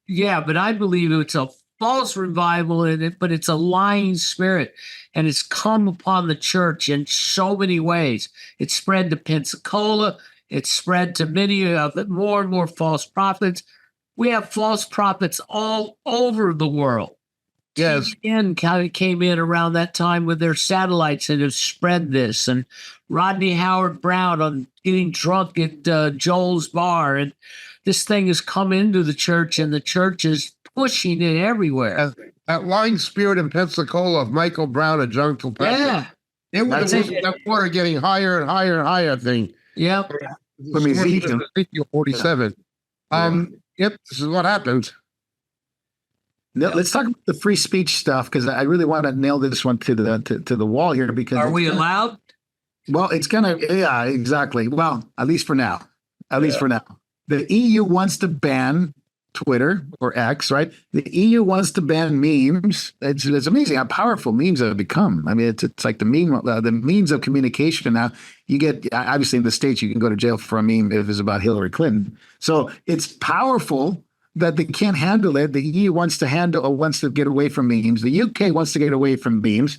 [SPEAKER 3] Yeah, but I believe it's a false revival in it, but it's a lying spirit, and it's come upon the church in so many ways. It's spread to Pensacola. It's spread to many of it, more and more false prophets. We have false prophets all over the world.
[SPEAKER 2] Yes.
[SPEAKER 3] TBN kind of came in around that time with their satellites and have spread this. And Rodney Howard Brown on getting drunk at Joel's bar. And this thing has come into the church, and the church is pushing it everywhere.
[SPEAKER 2] That lying spirit in Pensacola of Michael Brown and John Kilpatrick.
[SPEAKER 3] Yeah.
[SPEAKER 2] It was that water getting higher and higher and higher thing.
[SPEAKER 3] Yep.
[SPEAKER 1] From Ezekiel
[SPEAKER 2] 47. Yep, this is what happens.
[SPEAKER 1] Now, let's talk about the free speech stuff, because I really want to nail this one to the wall here. Because
[SPEAKER 3] are we allowed?
[SPEAKER 1] Well, it's gonna. Yeah, exactly. Well, at least for now. For now, the EU wants to ban Twitter or X, right? The EU wants to ban memes. It's amazing how powerful memes have become. I mean, it's like the means of communication. Now, you get, obviously in the States, you can go to jail for a meme if it's about Hillary Clinton. So it's powerful that they can't handle it. The EU wants to get away from memes. The UK wants to get away from memes.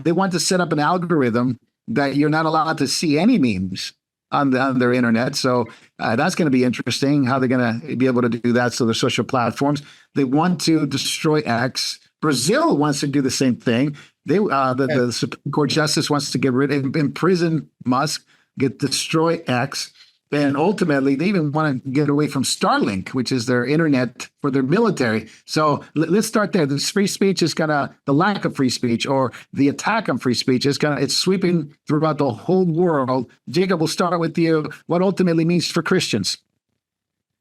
[SPEAKER 1] They want to set up an algorithm that you're not allowed to see any memes on their internet. So that's going to be interesting how they're going to be able to do that. So their social platforms, they want to destroy X. Brazil wants to do the same thing. The Supreme Court justice wants to get rid of, imprison Musk, destroy X. And ultimately, they even want to get away from Starlink, which is their internet for their military. So let's start there. This free speech is the lack of free speech or the attack on free speech it's sweeping throughout the whole world. Jacob, we'll start with you. What ultimately means for Christians?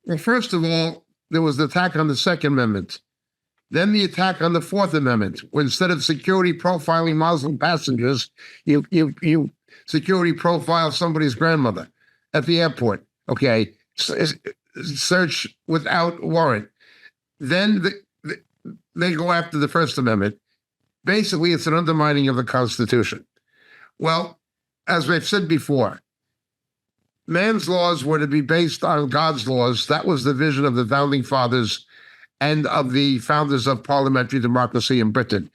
[SPEAKER 2] Well, first of all, there was the attack on the Second Amendment. Then the attack on the Fourth Amendment, where instead of security profiling Muslim passengers, you security profile somebody's grandmother at the airport, okay? Search without warrant. Then they go after the First Amendment. Basically, it's an undermining of the Constitution. Well, as we've said before, man's laws were to be based on God's laws. That was the vision of the Founding Fathers and of the founders of parliamentary democracy in Britain.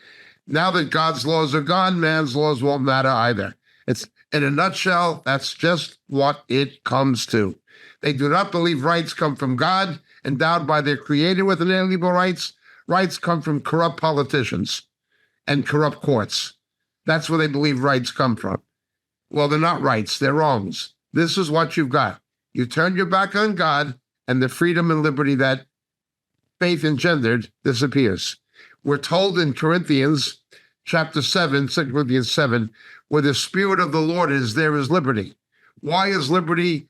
[SPEAKER 2] Now that God's laws are gone, man's laws won't matter either. It's in a nutshell, that's just what it comes to. They do not believe rights come from God, endowed by their creator with inalienable rights. Rights come from corrupt politicians and corrupt courts. That's where they believe rights come from. Well, they're not rights, they're wrongs. This is what you've got. You turn your back on God, and the freedom and liberty that faith engendered disappears. We're told in Corinthians chapter 7, 2 Corinthians 7, where the Spirit of the Lord is, there is liberty. Why is liberty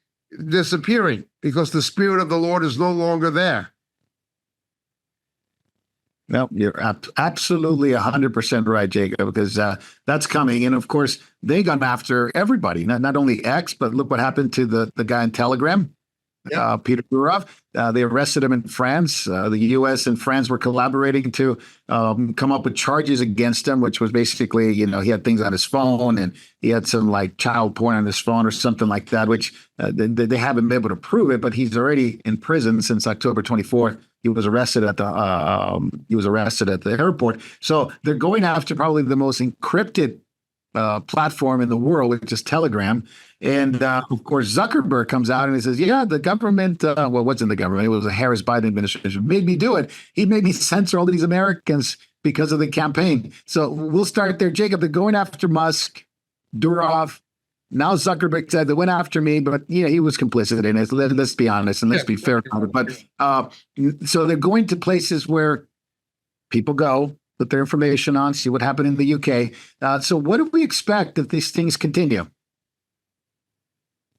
[SPEAKER 2] disappearing? Because the Spirit of the Lord is no longer there.
[SPEAKER 1] No, you're absolutely 100% right, Jacob, because that's coming. And of course, they gone after everybody, not only X, but look what happened to the guy in Telegram. Peter Burov. They arrested him in France. The U.S. and France were collaborating to come up with charges against him, which was basically, he had things on his phone and he had some like child porn on his phone or something like that, which they haven't been able to prove it, but he's already in prison since October 24th. He was arrested at the airport. So they're going after probably the most encrypted platform in the world, which is Telegram. And of course, Zuckerberg comes out and he says, yeah, the government, what's in the government? It was the Harris-Biden administration, made me do it. He made me censor all of these Americans because of the campaign. So we'll start there. Jacob, they're going after Musk, Durov. Now Zuckerberg said they went after me, but he was complicit in it. Let's be honest and let's be fair about it. But so they're going to places where people go, put their information on, see what happened in the UK. So what do we expect if these things continue?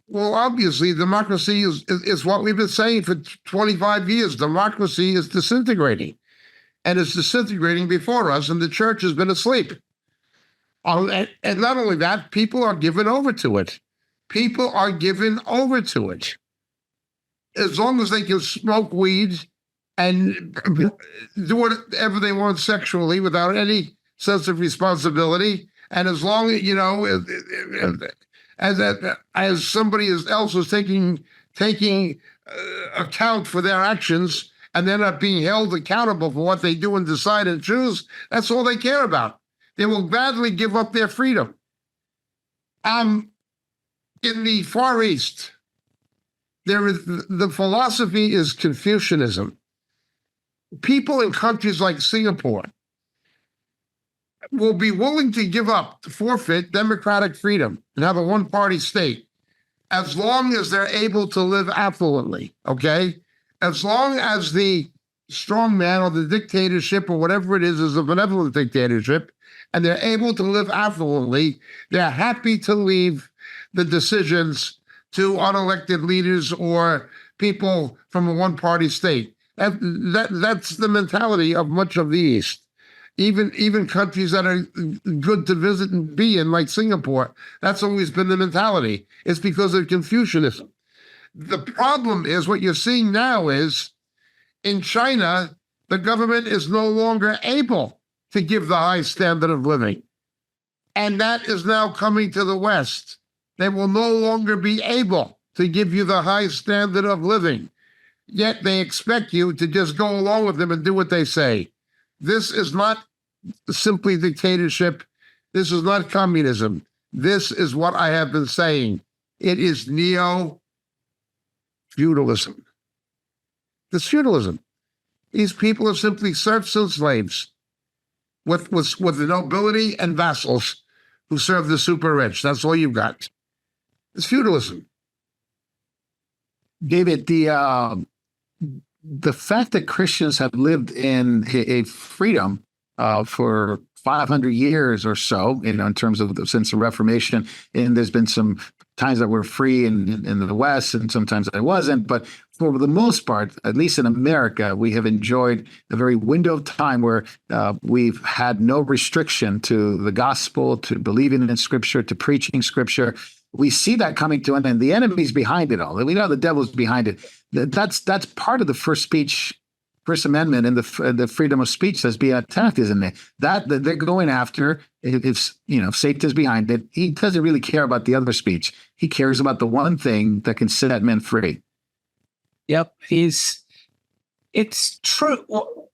[SPEAKER 2] Well, obviously, democracy is what we've been saying for 25 years. Democracy is disintegrating, and it's disintegrating before us, and the church has been asleep. And not only that, people are given over to it. People are given over to it. As long as they can smoke weed and do whatever they want sexually without any sense of responsibility, and as long as somebody else is taking account for their actions and they're not being held accountable for what they do and decide and choose, that's all they care about. They will gladly give up their freedom. In the Far East, the philosophy is Confucianism. People in countries like Singapore will be willing to give up, to forfeit democratic freedom and have a one-party state as long as they're able to live affluently, okay? As long as the strongman or the dictatorship or whatever it is a benevolent dictatorship, and they're able to live affluently, they're happy to leave the decisions to unelected leaders or people from a one-party state. That's the mentality of much of the East. Even countries that are good to visit and be in, like Singapore, that's always been the mentality. It's because of Confucianism. The problem is what you're seeing now is in China, the government is no longer able to give the high standard of living. And that is now coming to the West. They will no longer be able to give you the high standard of living. Yet they expect you to just go along with them and do what they say. This is not simply dictatorship. This is not communism. This is what I have been saying. It is neo-feudalism. It's feudalism. These people are simply serfs and slaves with the nobility and vassals who serve the super rich. That's all you've got. It's feudalism.
[SPEAKER 1] David, the fact that Christians have lived in a freedom for 500 years or so, in terms of since the Reformation, and there's been some times that we're free in the West, and sometimes it wasn't. But for the most part, at least in America, we have enjoyed a very window of time where we've had no restriction to the gospel, to believing in Scripture, to preaching Scripture. We see that coming to an end. The enemy's behind it all. We know the devil's behind it. That's part of the First Amendment and the freedom of speech that's being attacked, isn't it? That they're going after. If Satan's behind it, he doesn't really care about the other speech. He cares about the one thing that can set men free.
[SPEAKER 3] Yep, it's true. Well,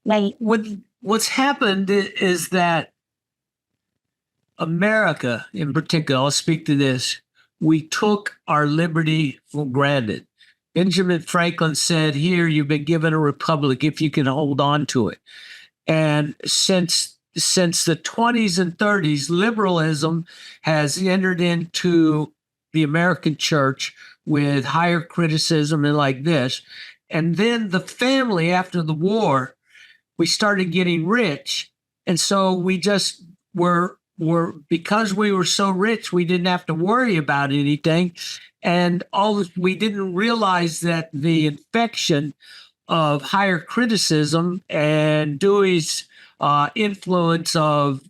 [SPEAKER 3] what's happened is that America, in particular, I'll speak to this. We took our liberty for granted. Benjamin Franklin said, "Here, you've been given a republic if you can hold on to it." And since the 20s and 30s, liberalism has entered into the American church with higher criticism and like this. And then the family, after the war, we started getting rich. And so we just were because we were so rich, we didn't have to worry about anything. And we didn't realize that the infection of higher criticism and Dewey's influence of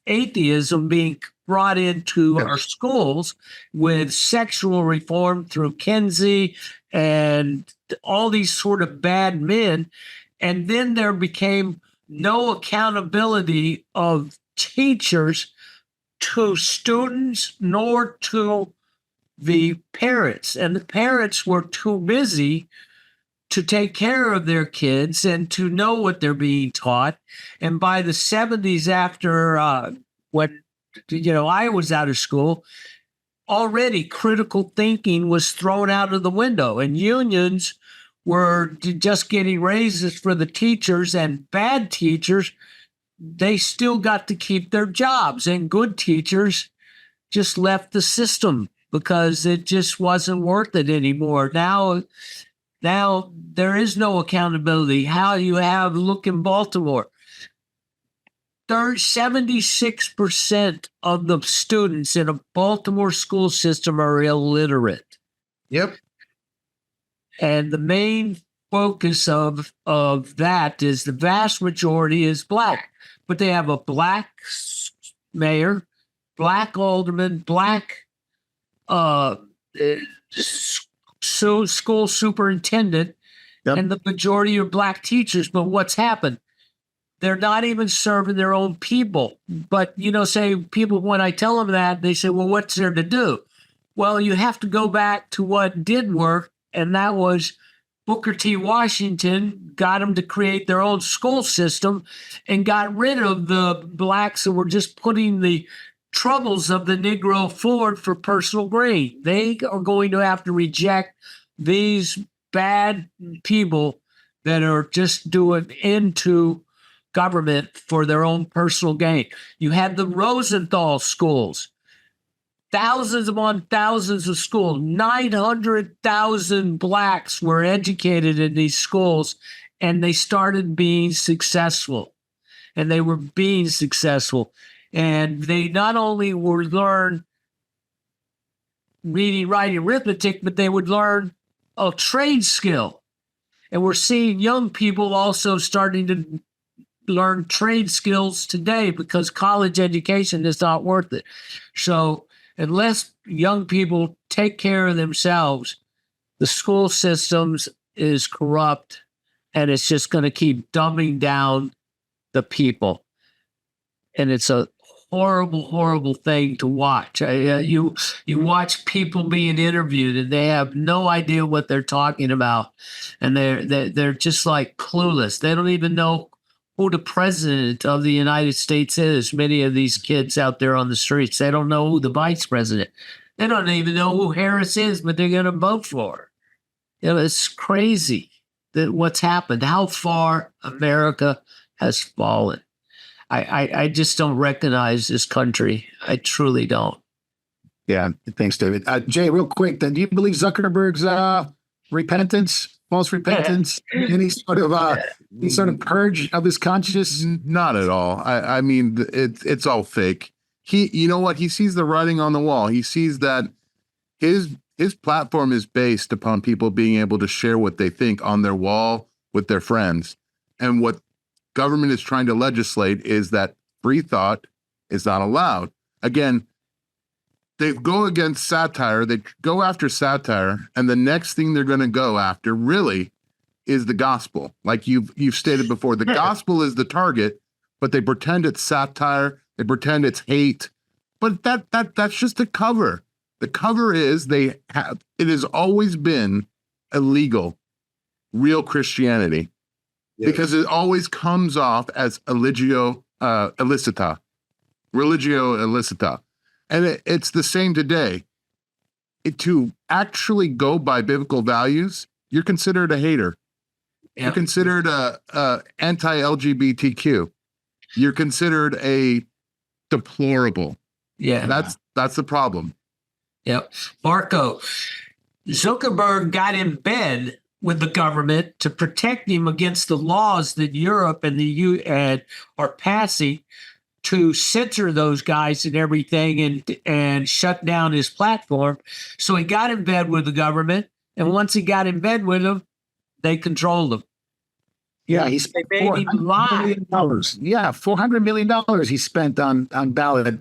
[SPEAKER 3] atheism being brought into our schools with sexual reform through Kinsey and all these sort of bad men. And then there became no accountability of teachers to students nor to the parents. And the parents were too busy to take care of their kids and to know what they're being taught. And by the 70s, after when I was out of school, already critical thinking was thrown out of the window, and unions were just getting raises for the teachers, and bad teachers, they still got to keep their jobs, and good teachers just left the system because it just wasn't worth it anymore. Now there is no accountability. Look in Baltimore, 76% of the students in a Baltimore school system are illiterate.
[SPEAKER 2] Yep.
[SPEAKER 3] And the main focus of that is the vast majority is Black. But they have a Black mayor, Black alderman, Black school superintendent,
[SPEAKER 1] Yep.
[SPEAKER 3] and the majority are Black teachers. But what's happened? They're not even serving their own people. But, say people, when I tell them that, they say, well, what's there to do? Well, you have to go back to what did work, and that was Booker T. Washington got them to create their own school system and got rid of the Blacks who were just putting the troubles of the Negro forward for personal gain. They are going to have to reject these bad people that are just doing into government for their own personal gain. You had the Rosenthal schools, thousands upon thousands of schools, 900,000 Blacks were educated in these schools, and they started being successful. And they were being successful. And they not only would learn reading, writing, arithmetic, but they would learn a trade skill. And we're seeing young people also starting to learn trade skills today because college education is not worth it. So unless young people take care of themselves, the school systems is corrupt, and it's just going to keep dumbing down the people. And it's a horrible, horrible thing to watch. You watch people being interviewed, and they have no idea what they're talking about, and they're just like clueless. They don't even know who the president of the United States is. Many of these kids out there on the streets, they don't know who the vice president. They don't even know who Harris is, but they're going to vote for her. You know, it's crazy that what's happened, how far America has fallen. I just don't recognize this country. I truly don't.
[SPEAKER 1] Yeah, thanks, David. Jay, real quick, then, do you believe Zuckerberg's repentance, false repentance, any sort of purge of his conscience?
[SPEAKER 4] Not at all. I mean, it's all fake. You know what? He sees the writing on the wall. He sees that his platform is based upon people being able to share what they think on their wall with their friends. And what government is trying to legislate is that free thought is not allowed. Again, they go against satire. They go after satire, and the next thing they're going to go after really is the gospel. Like you've stated before, the gospel is the target, but they pretend it's satire. They pretend it's hate, but that's just a cover. The cover is it has always been illegal, real Christianity, because it always comes off as religio illicita. And it's the same today. To actually go by biblical values, you're considered a hater. Yep. You're considered a anti-LGBTQ. You're considered a deplorable.
[SPEAKER 3] Yeah.
[SPEAKER 4] That's the problem.
[SPEAKER 3] Yep. Marco, Zuckerberg got in bed with the government to protect him against the laws that Europe and the UN are passing to censor those guys and everything and shut down his platform. So he got in bed with the government, and once he got in bed with them, they controlled him.
[SPEAKER 1] Yeah, he spent $400 million. Yeah, $400 million he spent on ballot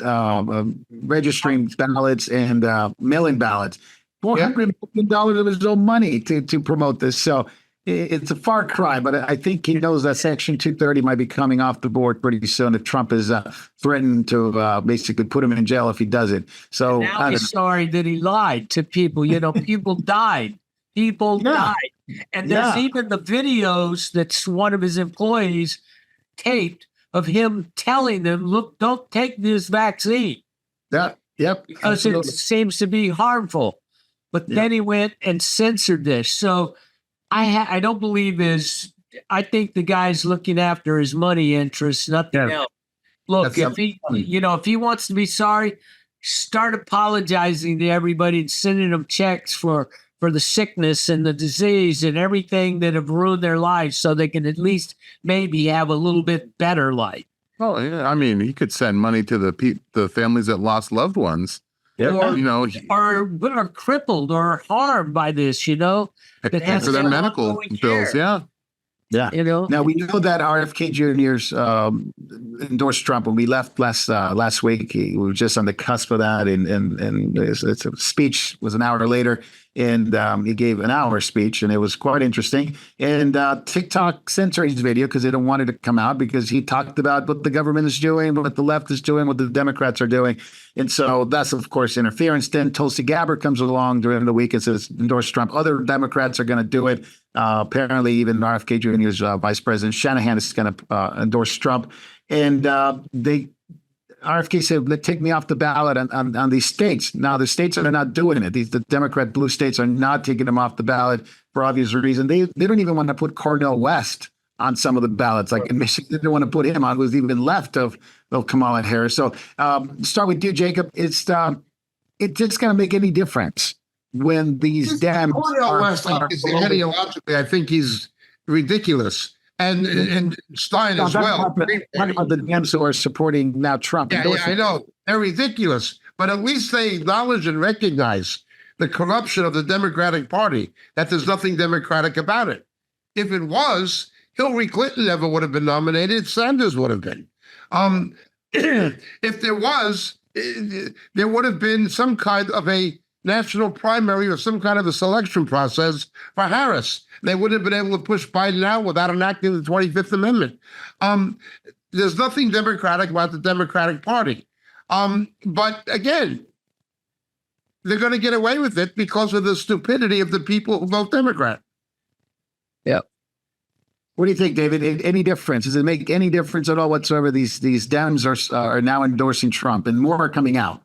[SPEAKER 1] registering ballots and mail-in ballots. $400 million of his own money to promote this. So it's a far cry, but I think he knows that Section 230 might be coming off the board pretty soon if Trump is threatened to basically put him in jail if he does it. So
[SPEAKER 3] and now he's sorry that he lied to people. You know, people died. People died. And there's even the videos that one of his employees taped of him telling them, look, don't take this vaccine. Because it seems to be harmful. But then he went and censored this. So I don't believe I think the guy's looking after his money interests, nothing else. Look, if he wants to be sorry, start apologizing to everybody and sending them checks for the sickness and the disease and everything that have ruined their lives so they can at least maybe have a little bit better life.
[SPEAKER 4] Well, yeah, I mean, he could send money to the families that lost loved ones.
[SPEAKER 3] Or, are crippled or harmed by this,
[SPEAKER 4] for their medical bills. Yeah.
[SPEAKER 1] Now we know that RFK Jr.'s endorsed Trump when we left last week. We were just on the cusp of that, and his speech was an hour later, and he gave an hour speech, and it was quite interesting. And TikTok censored his video because they don't want it to come out because he talked about what the government is doing, what the left is doing, what the Democrats are doing, and so that's of course interference. Then Tulsi Gabbard comes along during the week and says endorse Trump. Other Democrats are going to do it. Apparently, even RFK Jr.'s Vice President Shanahan is going to endorse Trump, and RFK said, "Take me off the ballot on these states." Now, the states are not doing it. The Democrat blue states are not taking him off the ballot for obvious reason. They don't even want to put Cornel West on some of the ballots. Like in Michigan, they didn't want to put him on, who's even left of Kamala Harris. So, start with you, Jacob. It's just going to make any difference when these Dems
[SPEAKER 2] Cornel West is ideologically, I think he's ridiculous. And Stein as well.
[SPEAKER 1] Talking about the Dems who are supporting now Trump.
[SPEAKER 2] Yeah, I know. They're ridiculous. But at least they acknowledge and recognize the corruption of the Democratic Party, that there's nothing democratic about it. If it was, Hillary Clinton never would have been nominated. Sanders would have been. If there was, there would have been some kind of a national primary or some kind of a selection process for Harris. They wouldn't have been able to push Biden out without enacting the 25th Amendment. There's nothing democratic about the Democratic Party. But again, they're going to get away with it because of the stupidity of the people who vote Democrat.
[SPEAKER 1] Yeah. What do you think, David? Any difference? Does it make any difference at all whatsoever? These Dems are now endorsing Trump, and more are coming out.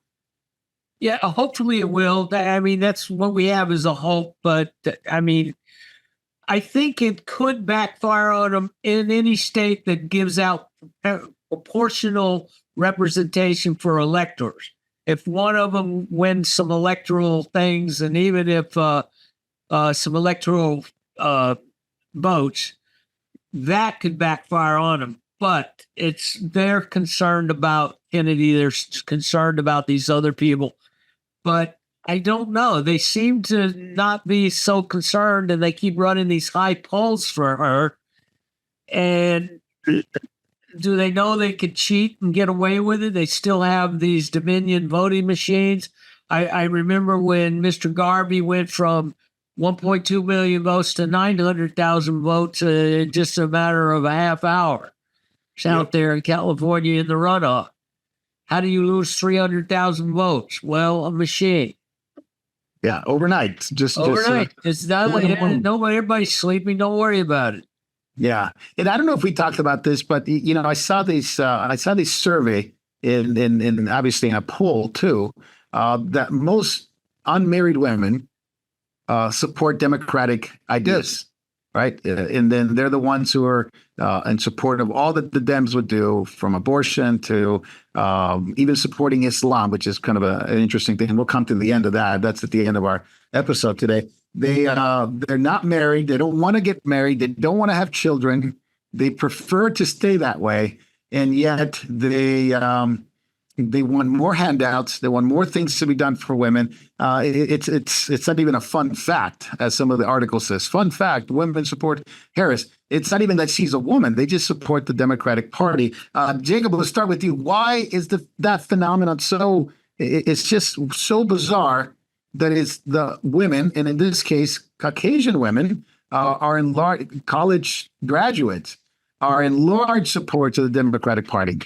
[SPEAKER 3] Yeah, hopefully it will. I mean, that's what we have is a hope. But I mean, I think it could backfire on them in any state that gives out proportional representation for electors. If one of them wins some electoral things, and even if some electoral votes, that could backfire on them. But they're concerned about Kennedy. They're concerned about these other people. But I don't know. They seem to not be so concerned, and they keep running these high polls for her. And do they know they could cheat and get away with it? They still have these Dominion voting machines. I remember when Mr. Garvey went from 1.2 million votes to 900,000 votes in just a matter of a half hour. It's out there in California in the runoff. How do you lose 300,000 votes? Well, a machine.
[SPEAKER 1] Yeah, overnight. Just
[SPEAKER 3] Overnight. It's not nobody. Everybody's sleeping. Don't worry about it.
[SPEAKER 1] Yeah, and I don't know if we talked about this, but I saw this. I saw this survey in obviously in a poll too, that most unmarried women support democratic ideas, right? And then they're the ones who are in support of all that the Dems would do, from abortion to even supporting Islam, which is kind of an interesting thing. And we'll come to the end of that. That's at the end of our episode today. They're not married. They don't want to get married. They don't want to have children. They prefer to stay that way, and yet they want more handouts. They want more things to be done for women. It's not even a fun fact, as some of the article says. Fun fact: women support Harris. It's not even that she's a woman. They just support the Democratic Party. Jacob, let's start with you. Why is that phenomenon so? It's just so bizarre. That is, the women, and in this case, Caucasian women, are in large college graduates, are in large support of the Democratic Party.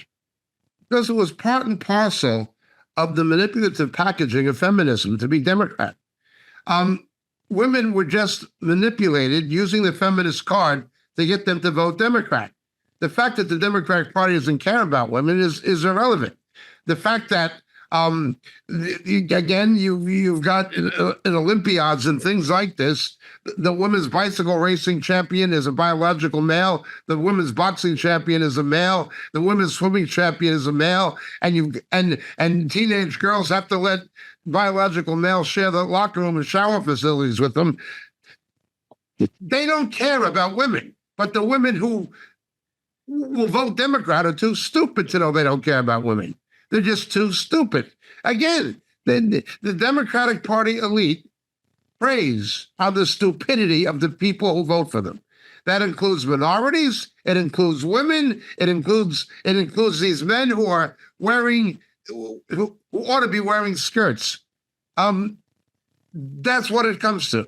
[SPEAKER 2] Because it was part and parcel of the manipulative packaging of feminism to be Democrat. Women were just manipulated using the feminist card to get them to vote Democrat. The fact that the Democratic Party doesn't care about women is irrelevant. The fact that again, you've got in Olympiads and things like this. The women's bicycle racing champion is a biological male. The women's boxing champion is a male. The women's swimming champion is a male. And teenage girls have to let biological males share the locker room and shower facilities with them. They don't care about women, but the women who will vote Democrat are too stupid to know they don't care about women. They're just too stupid. Again, the Democratic Party elite praise on the stupidity of the people who vote for them. That includes minorities. It includes women. It includes these men who are who ought to be wearing skirts. That's what it comes to.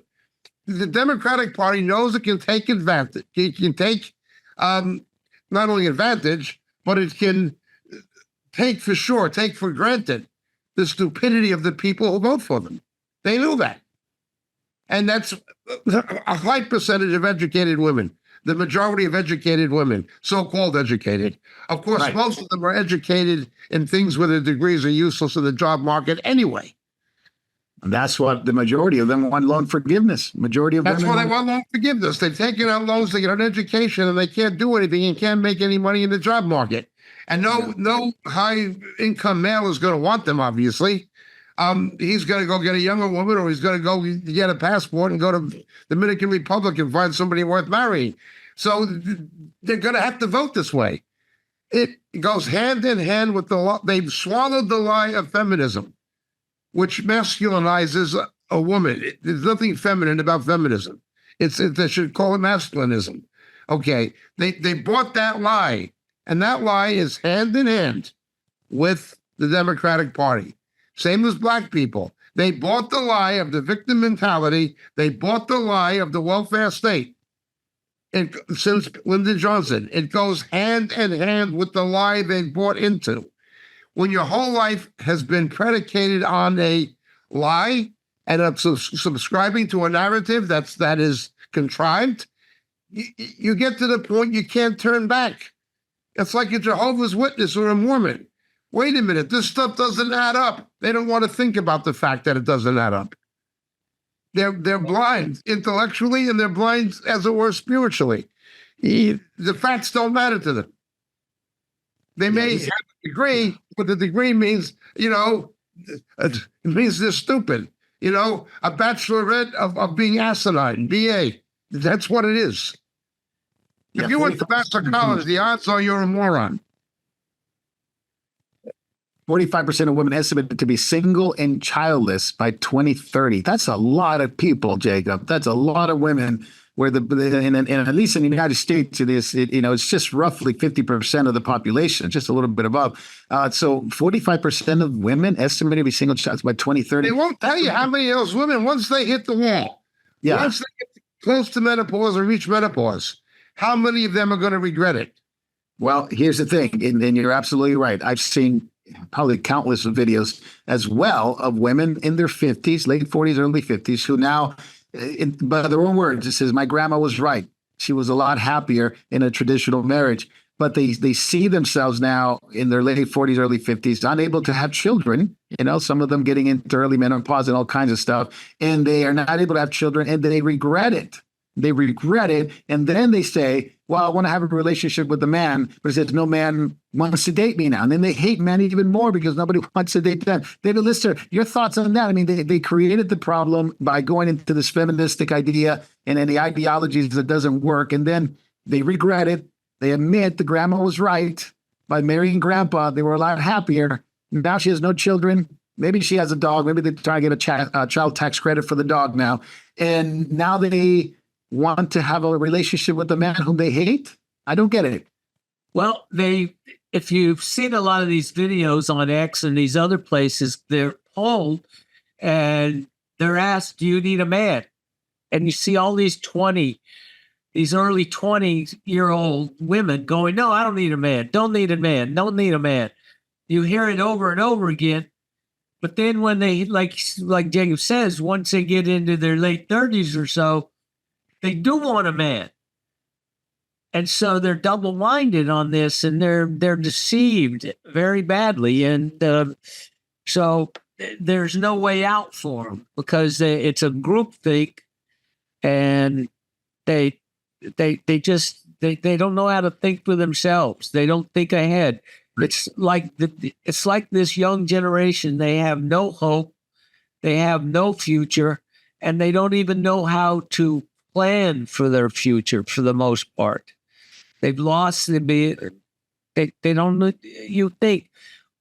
[SPEAKER 2] The Democratic Party knows it can take advantage. It can take not only advantage, but it can take for granted the stupidity of the people who vote for them. They knew that. And that's a high percentage of educated women, the majority of educated women, so-called educated. Of course, right. Most of them are educated in things where their degrees are useless in the job market anyway.
[SPEAKER 1] And that's what the majority of them want: loan forgiveness.
[SPEAKER 2] That's why they want loan forgiveness. They've taken out loans to get an education, and they can't do anything and can't make any money in the job market. And no high-income male is going to want them, obviously. He's going to go get a younger woman, or he's going to go get a passport and go to the Dominican Republic and find somebody worth marrying. So they're going to have to vote this way. It goes hand in hand with the law. They've swallowed the lie of feminism, which masculinizes a woman. There's nothing feminine about feminism. They should call it masculinism. Okay, they bought that lie. And that lie is hand in hand with the Democratic Party. Same as black people. They bought the lie of the victim mentality. They bought the lie of the welfare state. Since Lyndon Johnson, it goes hand in hand with the lie they bought into. When your whole life has been predicated on a lie and subscribing to a narrative that is contrived, you get to the point you can't turn back. It's like a Jehovah's Witness or a Mormon. wait a minute, this stuff doesn't add up. They don't want to think about the fact that it doesn't add up. They're blind intellectually, and they're blind, as it were, spiritually. The facts don't matter to them. They may have a degree, but the degree means, it means they're stupid. A bachelorette of being asinine, BA. That's what it is. If you went to Vassar College, the odds are you're a moron.
[SPEAKER 1] 45% of women estimated to be single and childless by 2030. That's a lot of people, Jacob. That's a lot of women. Where and at least in the United States, it's just roughly 50% of the population, just a little bit above. So 45% of women estimated to be single childless by 2030.
[SPEAKER 2] They won't tell you how many of those women, once they hit the wall, once they get close to menopause or reach menopause, how many of them are going to regret it?
[SPEAKER 1] Well, here's the thing, and you're absolutely right. I've seen probably countless of videos as well of women in their 50s, late 40s, early 50s, who now, by their own words, it says, my grandma was right. She was a lot happier in a traditional marriage. But they see themselves now in their late 40s, early 50s, unable to have children, some of them getting into early menopause and all kinds of stuff. And they are not able to have children, and they regret it. They regret it. And then they say, well, I want to have a relationship with a man, but it says no man wants to date me now. And then they hate men even more because nobody wants to date them. David Lister, your thoughts on that? I mean, they created the problem by going into this feministic idea and any ideologies that doesn't work. And then they regret it. They admit the grandma was right. By marrying grandpa, they were a lot happier. Now she has no children. Maybe she has a dog. Maybe they're trying to get a child tax credit for the dog now. And now they want to have a relationship with a man whom they hate? I don't get it.
[SPEAKER 3] Well, if you've seen a lot of these videos on X and these other places, they're polled and they're asked, do you need a man? And you see all these early 20-year-old women going, no, I don't need a man. Don't need a man. Don't need a man. You hear it over and over again. But then when they, like Jacob says, once they get into their late 30s or so, they do want a man. And so they're double-minded on this, and they're deceived very badly. And so there's no way out for them because it's a groupthink, and they don't know how to think for themselves. They don't think ahead. It's like this young generation. They have no hope. They have no future, and they don't even know how to plan for their future for the most part. They've lost they don't know. You think,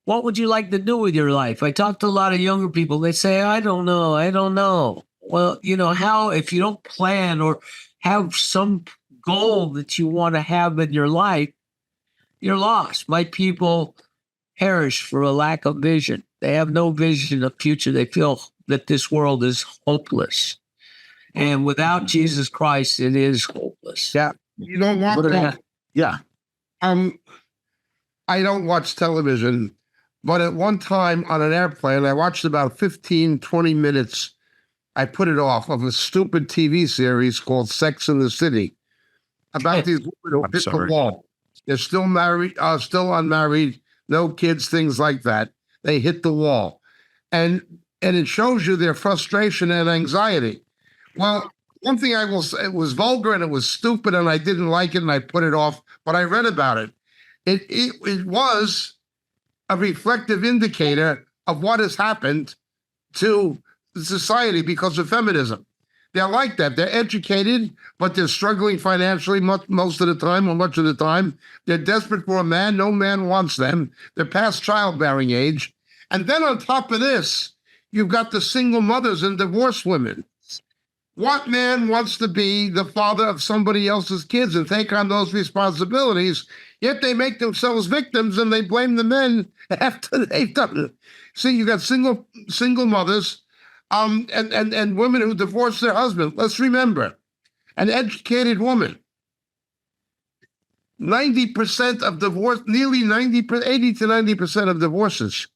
[SPEAKER 3] what would you like to do with your life? I talk to a lot of younger people. They say, I don't know. Well, how, if you don't plan or have some goal that you want to have in your life, you're lost. My people perish for a lack of vision. They have no vision of future. They feel that this world is hopeless. And without Jesus Christ, it is hopeless.
[SPEAKER 2] Yeah. You don't want that.
[SPEAKER 1] Yeah.
[SPEAKER 2] I don't watch television, but at one time on an airplane, I watched about 15, 20 minutes. I put it off of a stupid TV series called Sex and the City about these women who hit the wall. They're still married, still unmarried, no kids, things like that. They hit the wall. And it shows you their frustration and anxiety. Well, one thing I will say, it was vulgar and it was stupid and I didn't like it and I put it off, but I read about it. It was a reflective indicator of what has happened to society because of feminism. They're like that. They're educated, but they're struggling financially most of the time or much of the time. They're desperate for a man. No man wants them. They're past childbearing age. And then on top of this, you've got the single mothers and divorced women. What man wants to be the father of somebody else's kids and take on those responsibilities? Yet they make themselves victims and they blame the men after they've done it. See, you got single mothers and women who divorce their husband. Let's remember, an educated woman. 90% of divorce, nearly 80 to 90% of divorces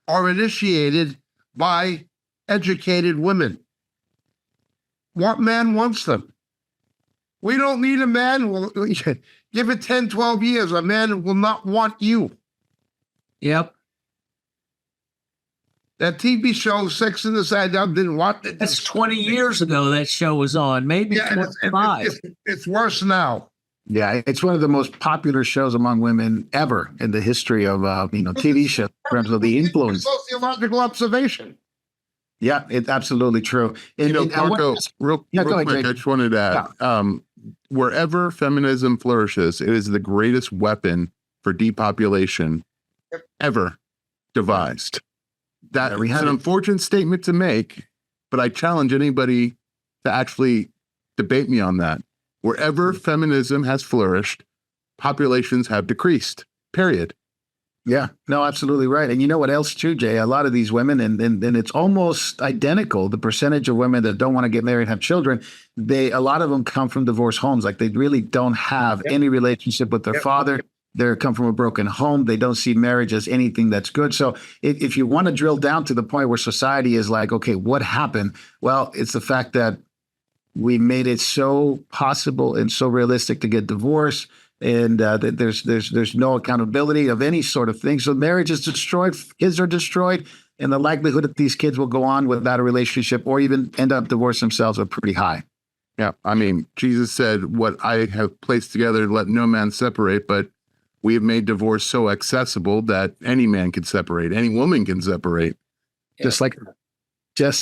[SPEAKER 2] are initiated by educated women. What man wants them? We don't need a man. Well, give it 10, 12 years. A man will not want you.
[SPEAKER 3] Yep.
[SPEAKER 2] That TV show, Sex in the City, I didn't watch it.
[SPEAKER 3] That's 20 years ago that show was on, maybe
[SPEAKER 2] Yeah, and
[SPEAKER 3] 25.
[SPEAKER 2] it's worse now.
[SPEAKER 1] Yeah, it's one of the most popular shows among women ever in the history of TV shows in terms of the influence.
[SPEAKER 2] Sociological observation.
[SPEAKER 1] Yeah, it's absolutely true. And,
[SPEAKER 4] Marco, real
[SPEAKER 1] go ahead,
[SPEAKER 4] quick,
[SPEAKER 1] Jake.
[SPEAKER 4] I just wanted to add, wherever feminism flourishes, it is the greatest weapon for depopulation ever devised. That is an unfortunate statement to make, but I challenge anybody to actually debate me on that. Wherever feminism has flourished, populations have decreased, period.
[SPEAKER 1] Yeah, no, absolutely right. And you know what else too, Jay? A lot of these women, and it's almost identical. The percentage of women that don't want to get married and have children, a lot of them come from divorced homes. Like they really don't have any relationship with their father. They come from a broken home. They don't see marriage as anything that's good. So if you want to drill down to the point where society is like, okay, what happened? Well, it's the fact that we made it so possible and so realistic to get divorced. And there's no accountability of any sort of thing. So marriage is destroyed, kids are destroyed, and the likelihood that these kids will go on without a relationship or even end up divorcing themselves are pretty high.
[SPEAKER 4] Yeah, I mean, Jesus said, "What I have placed together, let no man separate." But we have made divorce so accessible that any man can separate, any woman can separate.
[SPEAKER 1] Just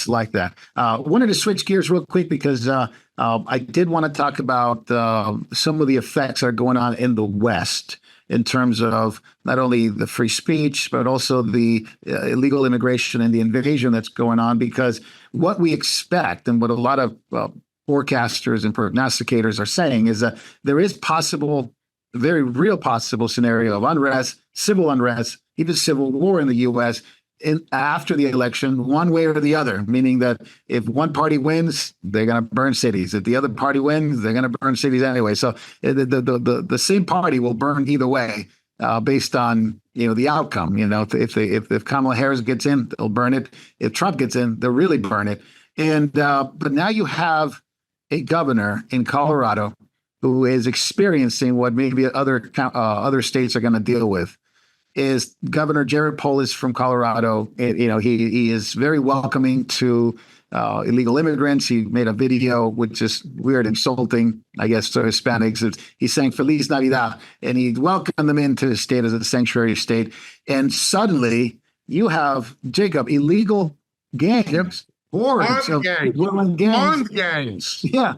[SPEAKER 1] like that. Wanted to switch gears real quick because I did want to talk about some of the effects that are going on in the West in terms of not only the free speech, but also the illegal immigration and the invasion that's going on. Because what we expect and what a lot of forecasters and prognosticators are saying is that there is very real possible scenario of unrest, civil unrest, even civil war in the U.S. After the election, one way or the other, meaning that if one party wins, they're going to burn cities. If the other party wins, they're going to burn cities anyway. So the same party will burn either way, based on the outcome. If Kamala Harris gets in, they'll burn it. If Trump gets in, they'll really burn it. And but now you have a governor in Colorado who is experiencing what maybe other states are going to deal with. Is Governor Jared Polis from Colorado. He is very welcoming to illegal immigrants. He made a video, which is weird, insulting, I guess, to Hispanics. He's saying Feliz Navidad, and he welcomed them into his state as a sanctuary state. And suddenly you have, Jacob, illegal gangs, hordes of
[SPEAKER 2] Armed gangs.
[SPEAKER 1] Yeah,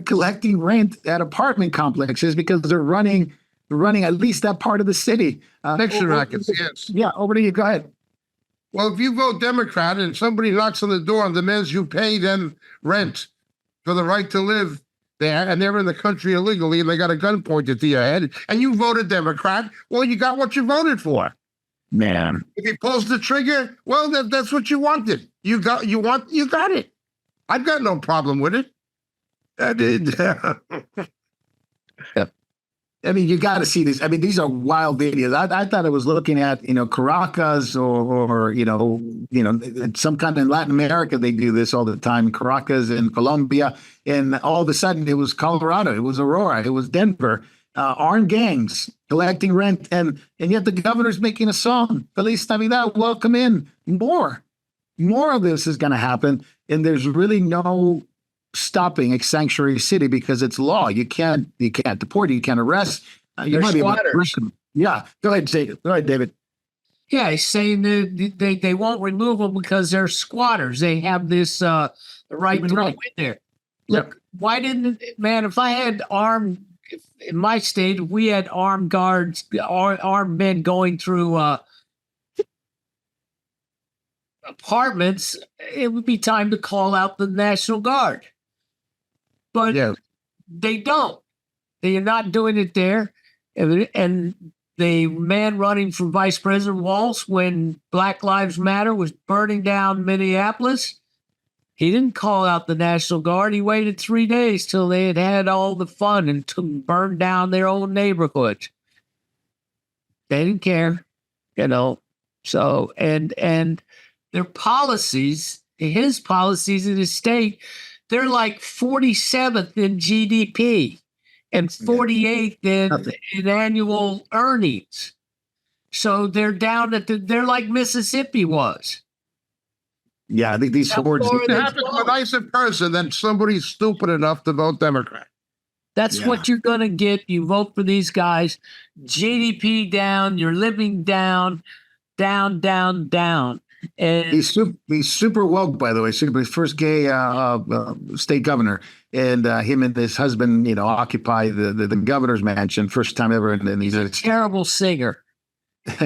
[SPEAKER 1] collecting rent at apartment complexes because they're running at least that part of the city.
[SPEAKER 2] Connection rackets, yes.
[SPEAKER 1] Yeah, over to you. Go ahead.
[SPEAKER 2] Well, if you vote Democrat and somebody knocks on the door and demands you pay them rent for the right to live there, and they're in the country illegally, and they got a gun pointed to your head, and you voted Democrat, well, you got what you voted for.
[SPEAKER 1] Man.
[SPEAKER 2] If he pulls the trigger, well, that's what you wanted. You got it. I've got no problem with it. I did.
[SPEAKER 1] Yeah. I mean, you got to see these. I mean, these are wild videos. I thought I was looking at, Caracas or some kind of in Latin America, they do this all the time. Caracas in Colombia. And all of a sudden it was Colorado. It was Aurora. It was Denver. Armed gangs collecting rent. And yet the governor's making a song. Feliz Navidad. Welcome in. More of this is going to happen. And there's really no stopping a sanctuary city because it's law. You can't deport, you can't arrest. You might be able to arrest them. Yeah, go ahead, David.
[SPEAKER 3] Yeah, he's saying that they won't remove them because they're squatters. They have this the right to go in there. Look, why didn't man? If I had in my state, if we had armed guards, armed men going through apartments, it would be time to call out the National Guard. But they don't. They are not doing it there. And the man running for Vice President Walz when Black Lives Matter was burning down Minneapolis, he didn't call out the National Guard. He waited 3 days till they had all the fun and burned down their own neighborhood. They didn't care, So, and their policies, his policies in his state, they're like 47th in GDP and 48th in annual earnings. So they're down they're like Mississippi was.
[SPEAKER 1] Yeah, these hordes.
[SPEAKER 2] It happens to a nicer person than somebody stupid enough to vote Democrat.
[SPEAKER 3] That's
[SPEAKER 1] Yeah.
[SPEAKER 3] what you're going to get. You vote for these guys. GDP down, you're living down, down, down, down. And
[SPEAKER 1] He's super woke, by the way. Super first gay state governor, and him and his husband, occupy the governor's mansion, first time ever in the United States.
[SPEAKER 3] terrible singer.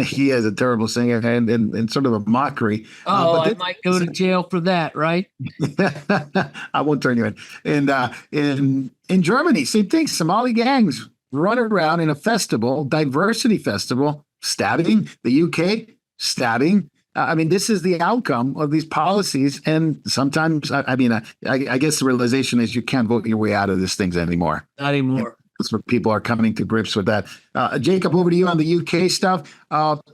[SPEAKER 1] He is a terrible singer and sort of a mockery.
[SPEAKER 3] Oh,
[SPEAKER 1] but
[SPEAKER 3] I might go to jail for that, right?
[SPEAKER 1] I won't turn you in. And in Germany, same thing. Somali gangs run around in a festival, diversity festival, stabbing. The UK stabbing. I mean, this is the outcome of these policies. And sometimes, I guess the realization is you can't vote your way out of these things anymore.
[SPEAKER 3] Not anymore.
[SPEAKER 1] That's what people are coming to grips with that. Jacob, over to you on the UK stuff.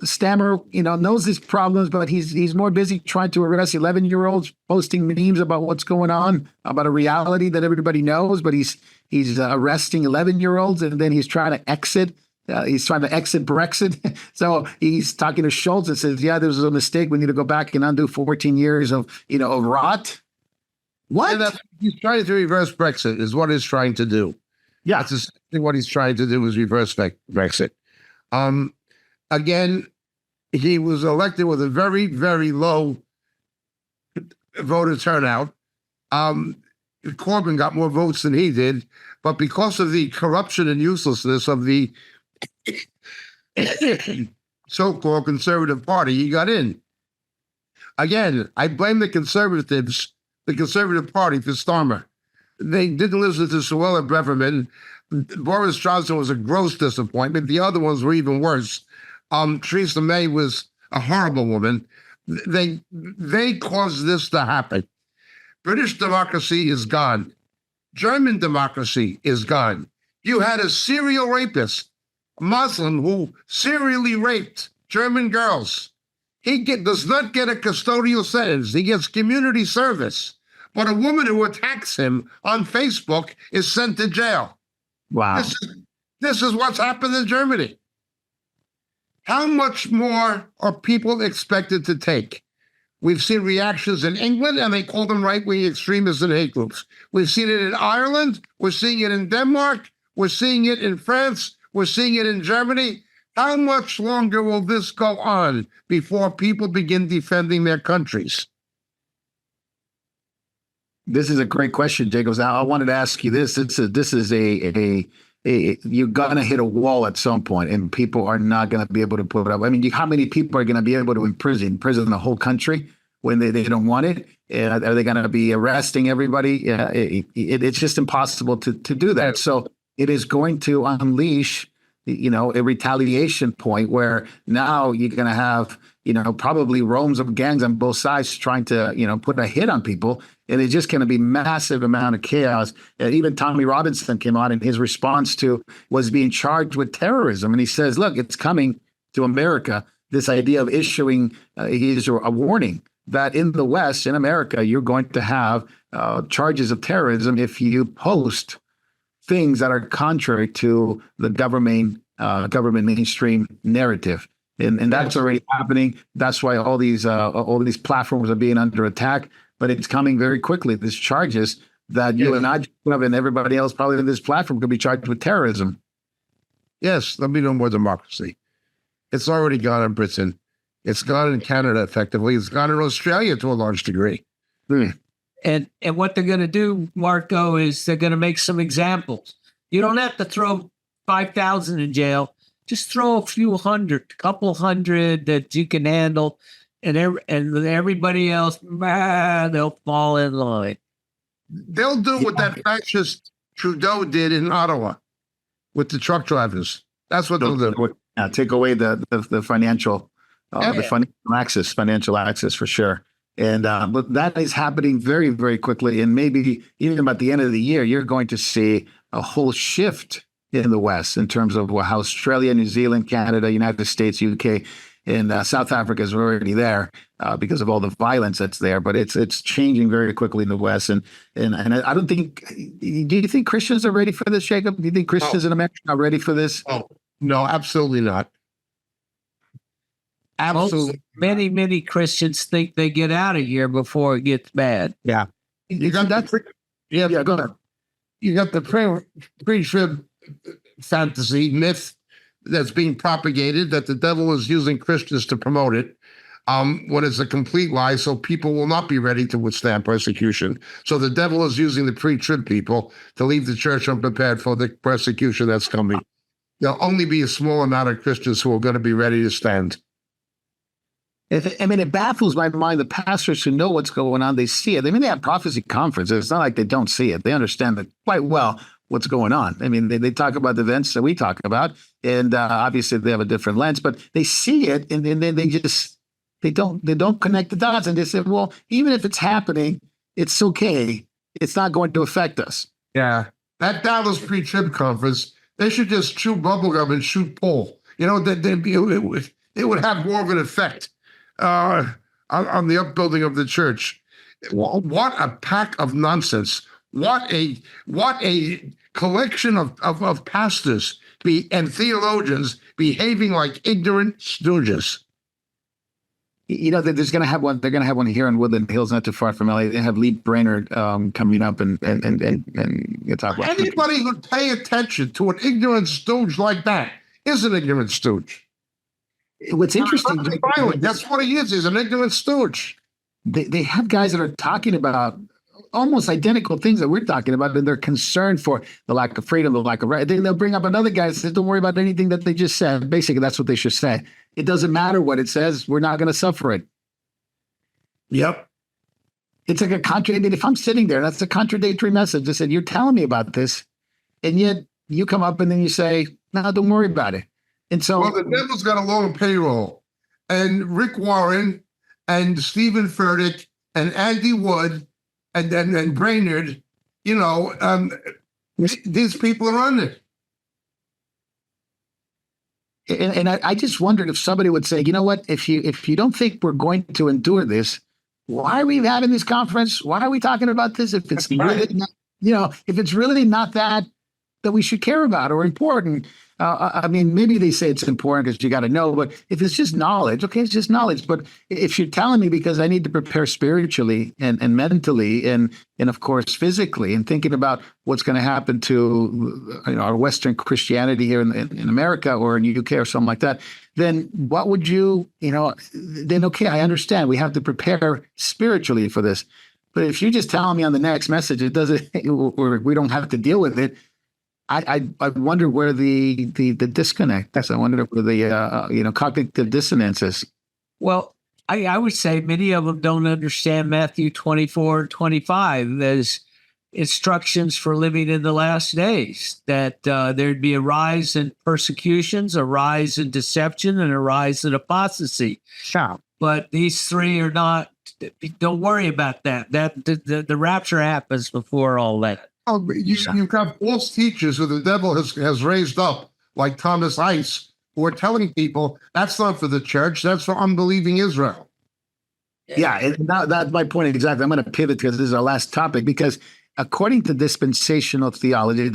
[SPEAKER 1] Stammer, knows these problems, but he's more busy trying to arrest 11-year-olds, posting memes about what's going on, about a reality that everybody knows. But he's arresting 11-year-olds, and then he's trying to exit. He's trying to exit Brexit. So he's talking to Schultz and says, "Yeah, there was a mistake. We need to go back and undo 14 years of rot." What?
[SPEAKER 2] And he's trying to reverse Brexit is what he's trying to do.
[SPEAKER 1] Yeah.
[SPEAKER 2] That's essentially what he's trying to do is reverse Brexit. Again, he was elected with a very, very low voter turnout. Corbyn got more votes than he did, but because of the corruption and uselessness of the so-called Conservative Party, he got in. Again, I blame the Conservative Party for Starmer. They didn't listen to Suella Braverman. Boris Johnson was a gross disappointment. The other ones were even worse. Theresa May was a horrible woman. They caused this to happen. British democracy is gone. German democracy is gone. You had a serial rapist, a Muslim who serially raped German girls. He does not get a custodial sentence. He gets community service. But a woman who attacks him on Facebook is sent to jail.
[SPEAKER 1] Wow.
[SPEAKER 2] This is what's happened in Germany. How much more are people expected to take? We've seen reactions in England, and they call them right-wing extremists and hate groups. We've seen it in Ireland. We're seeing it in Denmark. We're seeing it in France. We're seeing it in Germany. How much longer will this go on before people begin defending their countries?
[SPEAKER 1] This is a great question, Jacob. I wanted to ask you this. This is a you're gonna hit a wall at some point, and people are not gonna be able to put it up. I mean, how many people are gonna be able to imprison the whole country when they don't want it? Are they gonna be arresting everybody? It's just impossible to do that. So it is going to unleash, a retaliation point where now you're gonna have, probably roams of gangs on both sides trying to, put a hit on people. And it's just going to be massive amount of chaos. Even Tommy Robinson came on, and his response to was being charged with terrorism. And he says, look, it's coming to America. This idea of issuing a warning that in the West, in America, you're going to have charges of terrorism if you post things that are contrary to the government mainstream narrative. And that's already happening. That's why all these platforms are being under attack. But it's coming very quickly. These charges that you and I and everybody else probably on this platform could be charged with terrorism.
[SPEAKER 2] Yes, there'll be no more democracy. It's already gone in Britain. It's gone in Canada, effectively. It's gone in Australia to a large degree.
[SPEAKER 3] And what they're going to do, Marco, is they're going to make some examples. You don't have to throw 5,000 in jail. Just throw a couple hundred that you can handle. And everybody else, they'll fall in line.
[SPEAKER 2] They'll do what that fascist Trudeau did in Ottawa with the truck drivers. That's what they'll do.
[SPEAKER 1] Take away the financial financial access for sure. And but that is happening very, very quickly. And maybe even by the end of the year, you're going to see a whole shift in the West in terms of how Australia, New Zealand, Canada, United States, UK, and South Africa is already there because of all the violence that's there. But it's changing very quickly in the West. And I don't think. Do you think Christians are ready for this, Jacob? Do you think Christians in America are ready for this?
[SPEAKER 2] Oh, no, absolutely not. Absolutely.
[SPEAKER 3] Many Christians think they get out of here before it gets bad.
[SPEAKER 5] Yeah.
[SPEAKER 2] You got that. Yeah,
[SPEAKER 1] Go ahead.
[SPEAKER 2] you got the pre-trib fantasy myth that's being propagated that the devil is using Christians to promote it. When it's a complete lie, so people will not be ready to withstand persecution. So the devil is using the pre-trib people to leave the church unprepared for the persecution that's coming. There'll only be a small amount of Christians who are going to be ready to stand.
[SPEAKER 1] It baffles my mind. The pastors who know what's going on, they see it. They have prophecy conferences. It's not like they don't see it. They understand that quite well what's going on. They talk about the events that we talk about, and obviously they have a different lens, but they see it, and then they don't connect the dots, and they say, well, even if it's happening, it's okay. It's not going to affect us.
[SPEAKER 2] Yeah. That Dallas pre-trib conference, they should just chew bubblegum and shoot Paul. It would have more of an effect on the upbuilding of the church. What a pack of nonsense. What a collection of pastors and theologians behaving like ignorant stooges.
[SPEAKER 1] They're going to have one. They're going to have one here in Woodland Hills, not too far from LA. They have Lee Brainerd coming up and talk about
[SPEAKER 2] anybody who'd pay attention to an ignorant stooge like that is an ignorant stooge.
[SPEAKER 1] What's interesting,
[SPEAKER 2] that's what he is. He's an ignorant stooge.
[SPEAKER 1] They have guys that are talking about almost identical things that we're talking about, and they're concerned for the lack of freedom, the lack of right. Then they'll bring up another guy that says, don't worry about anything that they just said. Basically, that's what they should say. It doesn't matter what it says. We're not going to suffer it.
[SPEAKER 2] Yep.
[SPEAKER 1] It's like a contradictory. If I'm sitting there, that's a contradictory message. I said, you're telling me about this, and yet you come up and then you say, no, don't worry about it. And so,
[SPEAKER 2] well, the devil's got a long payroll, and Rick Warren and Stephen Furtick and Andy Wood and Brainerd, these people are on it.
[SPEAKER 1] And I just wondered if somebody would say, you know what, if you don't think we're going to endure this, why are we having this conference? Why are we talking about this? If it's really not, if it's really not that we should care about or important. Maybe they say it's important because you got to know, but if it's just knowledge, okay, it's just knowledge. But if you're telling me because I need to prepare spiritually and mentally and of course physically and thinking about what's going to happen to our Western Christianity here in America or in the UK or something like that, then what would then okay, I understand we have to prepare spiritually for this. But if you're just telling me on the next message, it doesn't, or we don't have to deal with it, I wonder where the disconnect is. I wonder where the cognitive dissonance is.
[SPEAKER 3] Well, I would say many of them don't understand Matthew 24:25 as instructions for living in the last days, that there'd be a rise in persecutions, a rise in deception, and a rise in apostasy.
[SPEAKER 5] Sure.
[SPEAKER 3] But these three are not. Don't worry about that. The rapture happens before all that.
[SPEAKER 2] You've got false teachers who the devil has raised up, like Thomas Ice, who are telling people that's not for the church, that's for unbelieving Israel.
[SPEAKER 1] Yeah, and that's my point exactly. I'm going to pivot because this is our last topic, because according to dispensational theology,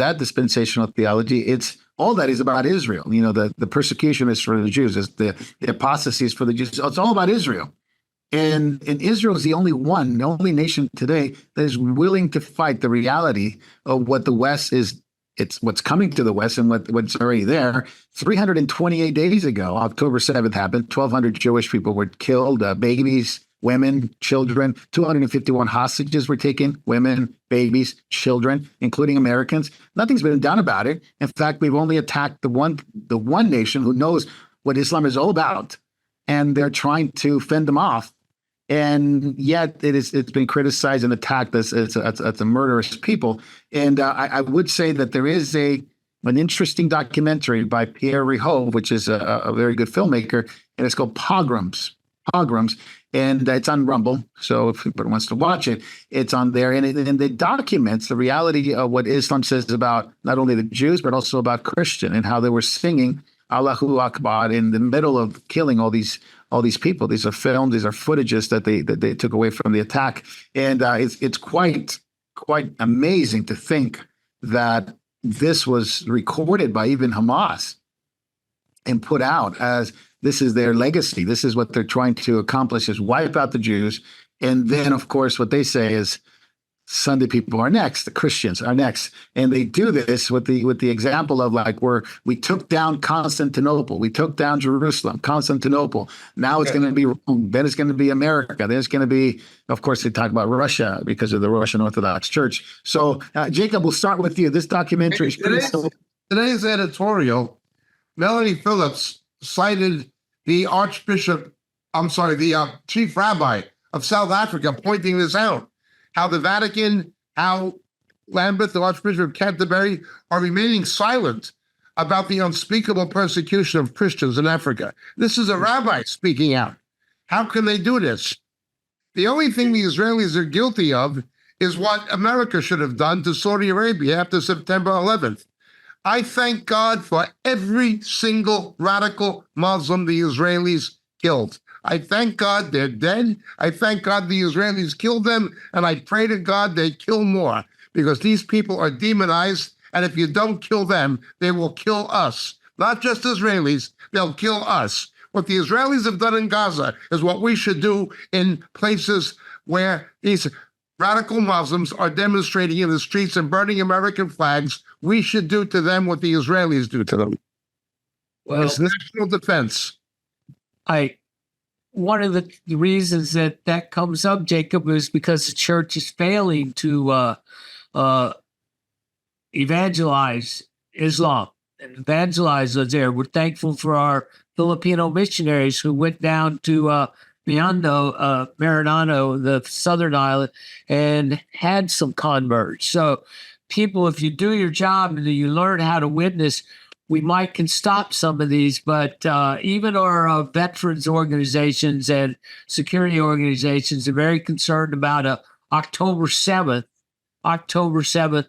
[SPEAKER 1] it's all that is about Israel. The persecution is for the Jews, it's the apostasy is for the Jews. It's all about Israel. And Israel is the only nation today that is willing to fight the reality of what the West is. It's what's coming to the West and what's already there. 328 days ago, October 7th happened. 1,200 Jewish people were killed, babies, women, children. 251 hostages were taken, women, babies, children, including Americans. Nothing's been done about it. In fact, we've only attacked the one nation who knows what Islam is all about, and they're trying to fend them off. And yet it's been criticized and attacked as a murderous people. And I would say that there is an interesting documentary by Pierre Rihov, which is a very good filmmaker, and it's called Pogroms. And it's on Rumble. So if anybody wants to watch it, it's on there. And it documents the reality of what Islam says about not only the Jews, but also about Christian and how they were singing Allahu Akbar in the middle of killing all these people. These are films, these are footages that they took away from the attack. And it's quite amazing to think that this was recorded by even Hamas and put out as this is their legacy. This is what they're trying to accomplish, is wipe out the Jews. And then, of course, what they say is Sunday people are next, the Christians are next. And they do this with the example of like where we took down Constantinople, we took down Jerusalem, Constantinople. Now it's going to be Rome, then it's going to be America, then it's going to be, of course, they talk about Russia because of the Russian Orthodox Church. So, Jacob, we'll start with you. This documentary is
[SPEAKER 2] today's editorial, Melanie Phillips cited the chief rabbi of South Africa, pointing this out. How the Vatican, how Lambeth, the Archbishop of Canterbury, are remaining silent about the unspeakable persecution of Christians in Africa. This is a rabbi speaking out. How can they do this? The only thing the Israelis are guilty of is what America should have done to Saudi Arabia after September 11th. I thank God for every single radical Muslim the Israelis killed. I thank God they're dead. I thank God the Israelis killed them, and I pray to God they kill more, because these people are demonized, and if you don't kill them, they will kill us. Not just Israelis, they'll kill us. What the Israelis have done in Gaza is what we should do in places where these radical Muslims are demonstrating in the streets and burning American flags. We should do to them what the Israelis do to them.
[SPEAKER 3] Well,
[SPEAKER 2] it's national defense.
[SPEAKER 3] One of the reasons that comes up, Jacob, is because the church is failing to evangelize Islam and evangelize those there. We're thankful for our Filipino missionaries who went down to Maranano, the southern island, and had some converts. So people, if you do your job and you learn how to witness, we can stop some of these, but even our veterans organizations and security organizations are very concerned about October 7th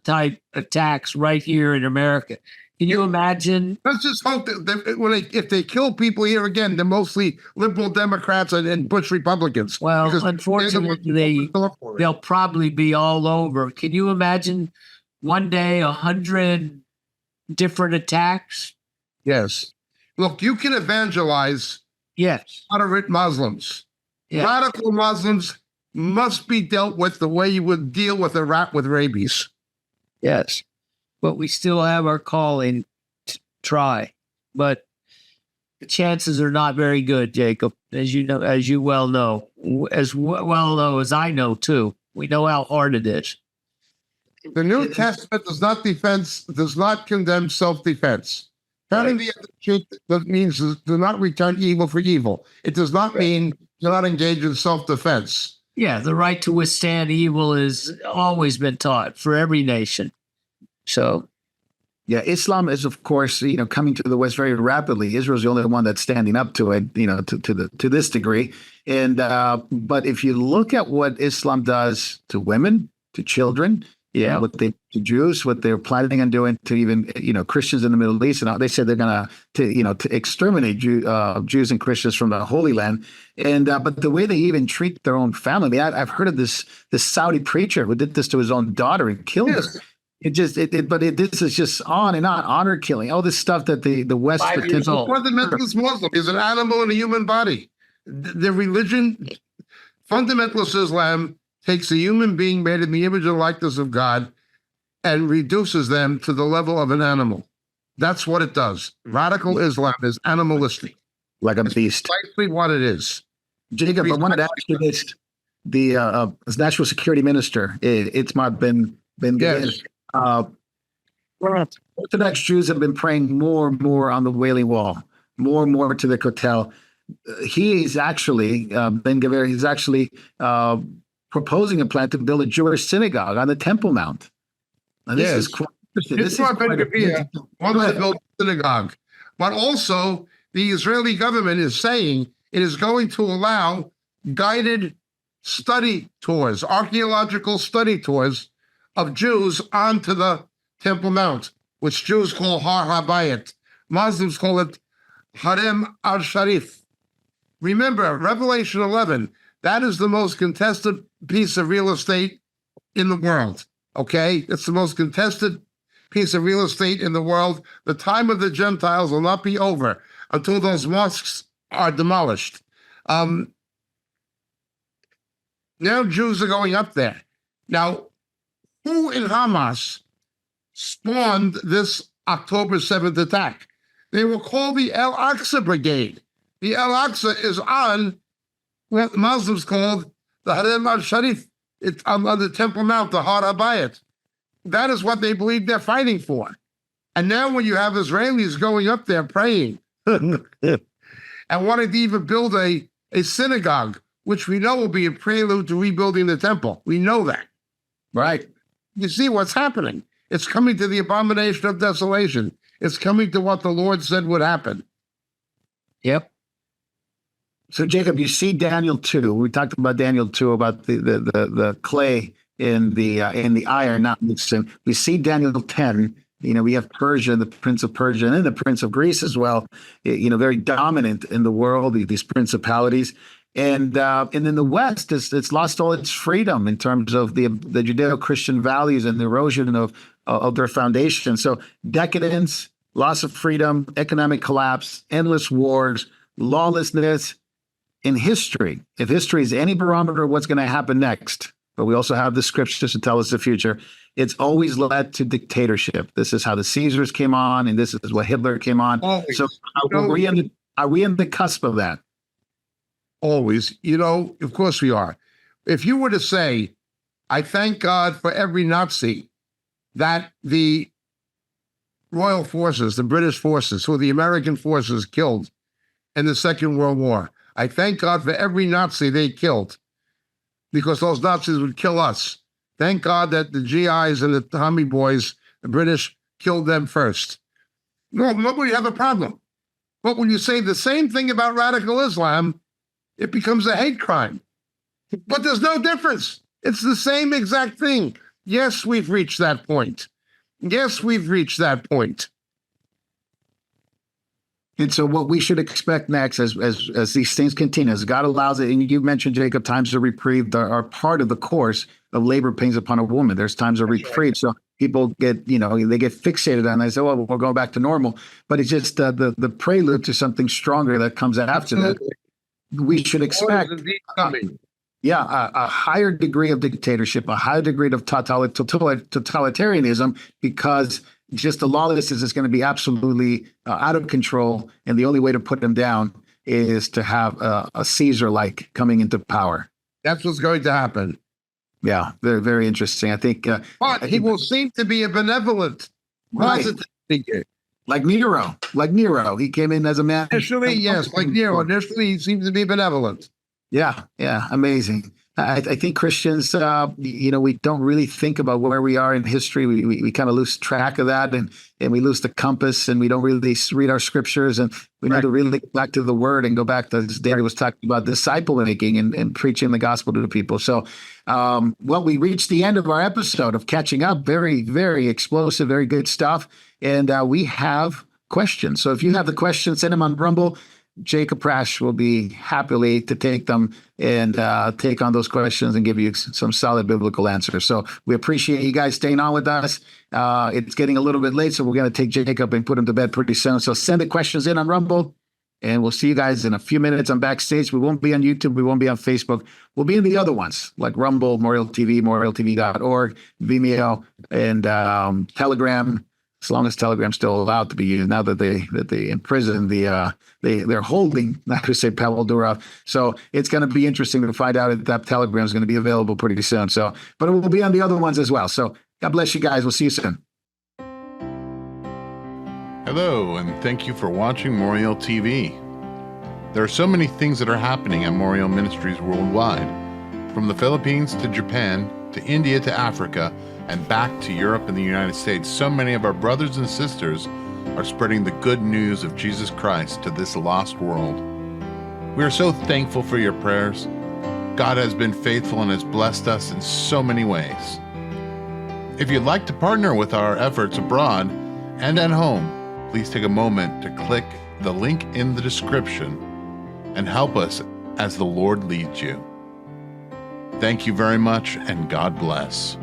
[SPEAKER 3] type attacks right here in America. Can you imagine?
[SPEAKER 2] Let's just hope that if they kill people here again, they're mostly liberal Democrats and Bush Republicans.
[SPEAKER 3] Well, unfortunately, they'll probably be all over. Can you imagine one day 100 different attacks?
[SPEAKER 2] Yes. Look, you can evangelize moderate Muslims.
[SPEAKER 3] Yeah.
[SPEAKER 2] Radical Muslims must be dealt with the way you would deal with a rat with rabies.
[SPEAKER 3] Yes. But we still have our calling to try. But the chances are not very good, Jacob, as you know, as you well know, as I know too. We know how hard it is.
[SPEAKER 2] The New Testament does not condemn self-defense. Turning the other cheek means do not return evil for evil. It does not mean do not engage in self-defense.
[SPEAKER 3] Yeah, the right to withstand evil has always been taught for every nation. So,
[SPEAKER 1] yeah, Islam is, of course, coming to the West very rapidly. Israel's the only one that's standing up to it, to this degree. And but if you look at what Islam does to women, to children, what they to Jews, what they're planning on doing to even Christians in the Middle East, and they said they're going to exterminate Jews and Christians from the Holy Land, and but the way they even treat their own family. I mean, I've heard of this Saudi preacher who did this to his own daughter and killed her. This is just on and on, honor killing, all this stuff that the West pretends.
[SPEAKER 2] Fundamentalist Muslim is an animal in a human body. The religion, fundamentalist Islam, takes a human being made in the image and likeness of God and reduces them to the level of an animal. That's what it does. Radical Islam is animalistic.
[SPEAKER 1] Like a beast.
[SPEAKER 2] Precisely what it is.
[SPEAKER 1] Jacob, I wanted to ask you this. The National Security Minister, Itamar Ben-Gvir, Orthodox Jews have been praying more and more on the Wailing Wall, more and more to the Kotel. He's actually, Ben-Gvir, he's actually proposing a plan to build a Jewish synagogue on the Temple Mount. Now, this is quite interesting.
[SPEAKER 2] Itamar Ben-Gvir wants to build a synagogue. But also, the Israeli government is saying it is going to allow guided study tours, archaeological study tours of Jews onto the Temple Mount, which Jews call Har HaBayit. Muslims call it Harem al-Sharif. Remember, Revelation 11, that is the most contested piece of real estate in the world, okay? It's the most contested piece of real estate in the world. The time of the Gentiles will not be over until those mosques are demolished. Now Jews are going up there. Now, who in Hamas spawned this October 7th attack? They were called the El Aqsa Brigade. The El Aqsa is on what the Muslims called the Haram al-Sharif. It's on the Temple Mount, the Har HaBayit. That is what they believe they're fighting for. And now when you have Israelis going up there praying and wanting to even build a synagogue, which we know will be a prelude to rebuilding the temple. We know that.
[SPEAKER 1] Right.
[SPEAKER 2] You see what's happening. It's coming to the abomination of desolation. It's coming to what the Lord said would happen.
[SPEAKER 1] Yep. So, Jacob, you see Daniel 2. We talked about Daniel 2 about the clay in the iron not mixing. We see Daniel 10. We have Persia, the prince of Persia, and the prince of Greece as well. Very dominant in the world. These principalities, and in the West, it's lost all its freedom in terms of the Judeo-Christian values and the erosion of their foundation. So, decadence, loss of freedom, economic collapse, endless wars, lawlessness. In history, if history is any barometer of what's going to happen next, but we also have the scriptures to tell us the future, it's always led to dictatorship. This is how the Caesars came on, and this is what Hitler came on.
[SPEAKER 2] Always.
[SPEAKER 1] So are we in the cusp of that?
[SPEAKER 2] Always. Of course we are. If you were to say, I thank God for every Nazi that the royal forces, the British forces, or the American forces killed in the Second World War, I thank God for every Nazi they killed, because those Nazis would kill us. Thank God that the GIs and the Tommy boys, the British, killed them first. No, nobody have a problem. But when you say the same thing about radical Islam, it becomes a hate crime. But there's no difference. It's the same exact thing. Yes, we've reached that point. Yes, we've reached that point.
[SPEAKER 1] And so what we should expect next as these things continue, as God allows it, and you mentioned, Jacob, times of reprieve are part of the course of labor pains upon a woman. There's times of reprieve. So people get, they get fixated on it. They say, well, we're going back to normal. But it's just the prelude to something stronger that comes after that. We should expect a higher degree of dictatorship, a higher degree of totalitarianism, because just the lawlessness is going to be absolutely out of control. And the only way to put them down is to have a Caesar-like coming into power.
[SPEAKER 2] That's what's going to happen.
[SPEAKER 1] Yeah, very, very interesting. I think.
[SPEAKER 2] But he will seem to be a benevolent, positive figure.
[SPEAKER 1] Like Nero. He came in as a man.
[SPEAKER 2] Initially, yes, like Nero. Initially, he seems to be benevolent.
[SPEAKER 1] Yeah, amazing. I think Christians, we don't really think about where we are in history. We kind of lose track of that, and we lose the compass, and we don't really read our scriptures, and we need to really go back to the Word and go back to, as Derry was talking about, disciple making and preaching the gospel to the people. So, we reached the end of our episode of Catching Up. Very, very explosive, very good stuff, and we have questions. So if you have the questions, send them on Rumble. Jacob Prash will be happily to take them and take on those questions and give you some solid biblical answers. So we appreciate you guys staying on with us. It's getting a little bit late, so we're going to take Jacob and put him to bed pretty soon. So send the questions in on Rumble, and we'll see you guys in a few minutes on Backstage. We won't be on YouTube. We won't be on Facebook. We'll be in the other ones like Rumble, Memorial TV, memorialtv.org, Vimeo, and Telegram. As long as Telegram's still allowed to be used, now that they imprison they're holding, not to say Pavel Durov. So it's going to be interesting to find out if that Telegram is going to be available pretty soon. So, but it will be on the other ones as well. So God bless you guys. We'll see you soon.
[SPEAKER 4] Hello, and thank you for watching Memorial TV. There are so many things that are happening at Memorial Ministries worldwide, from the Philippines to Japan to India to Africa, and back to Europe and the United States. So many of our brothers and sisters are spreading the good news of Jesus Christ to this lost world. We are so thankful for your prayers. God has been faithful and has blessed us in so many ways. If you'd like to partner with our efforts abroad and at home, please take a moment to click the link in the description and help us as the Lord leads you. Thank you very much, and God bless.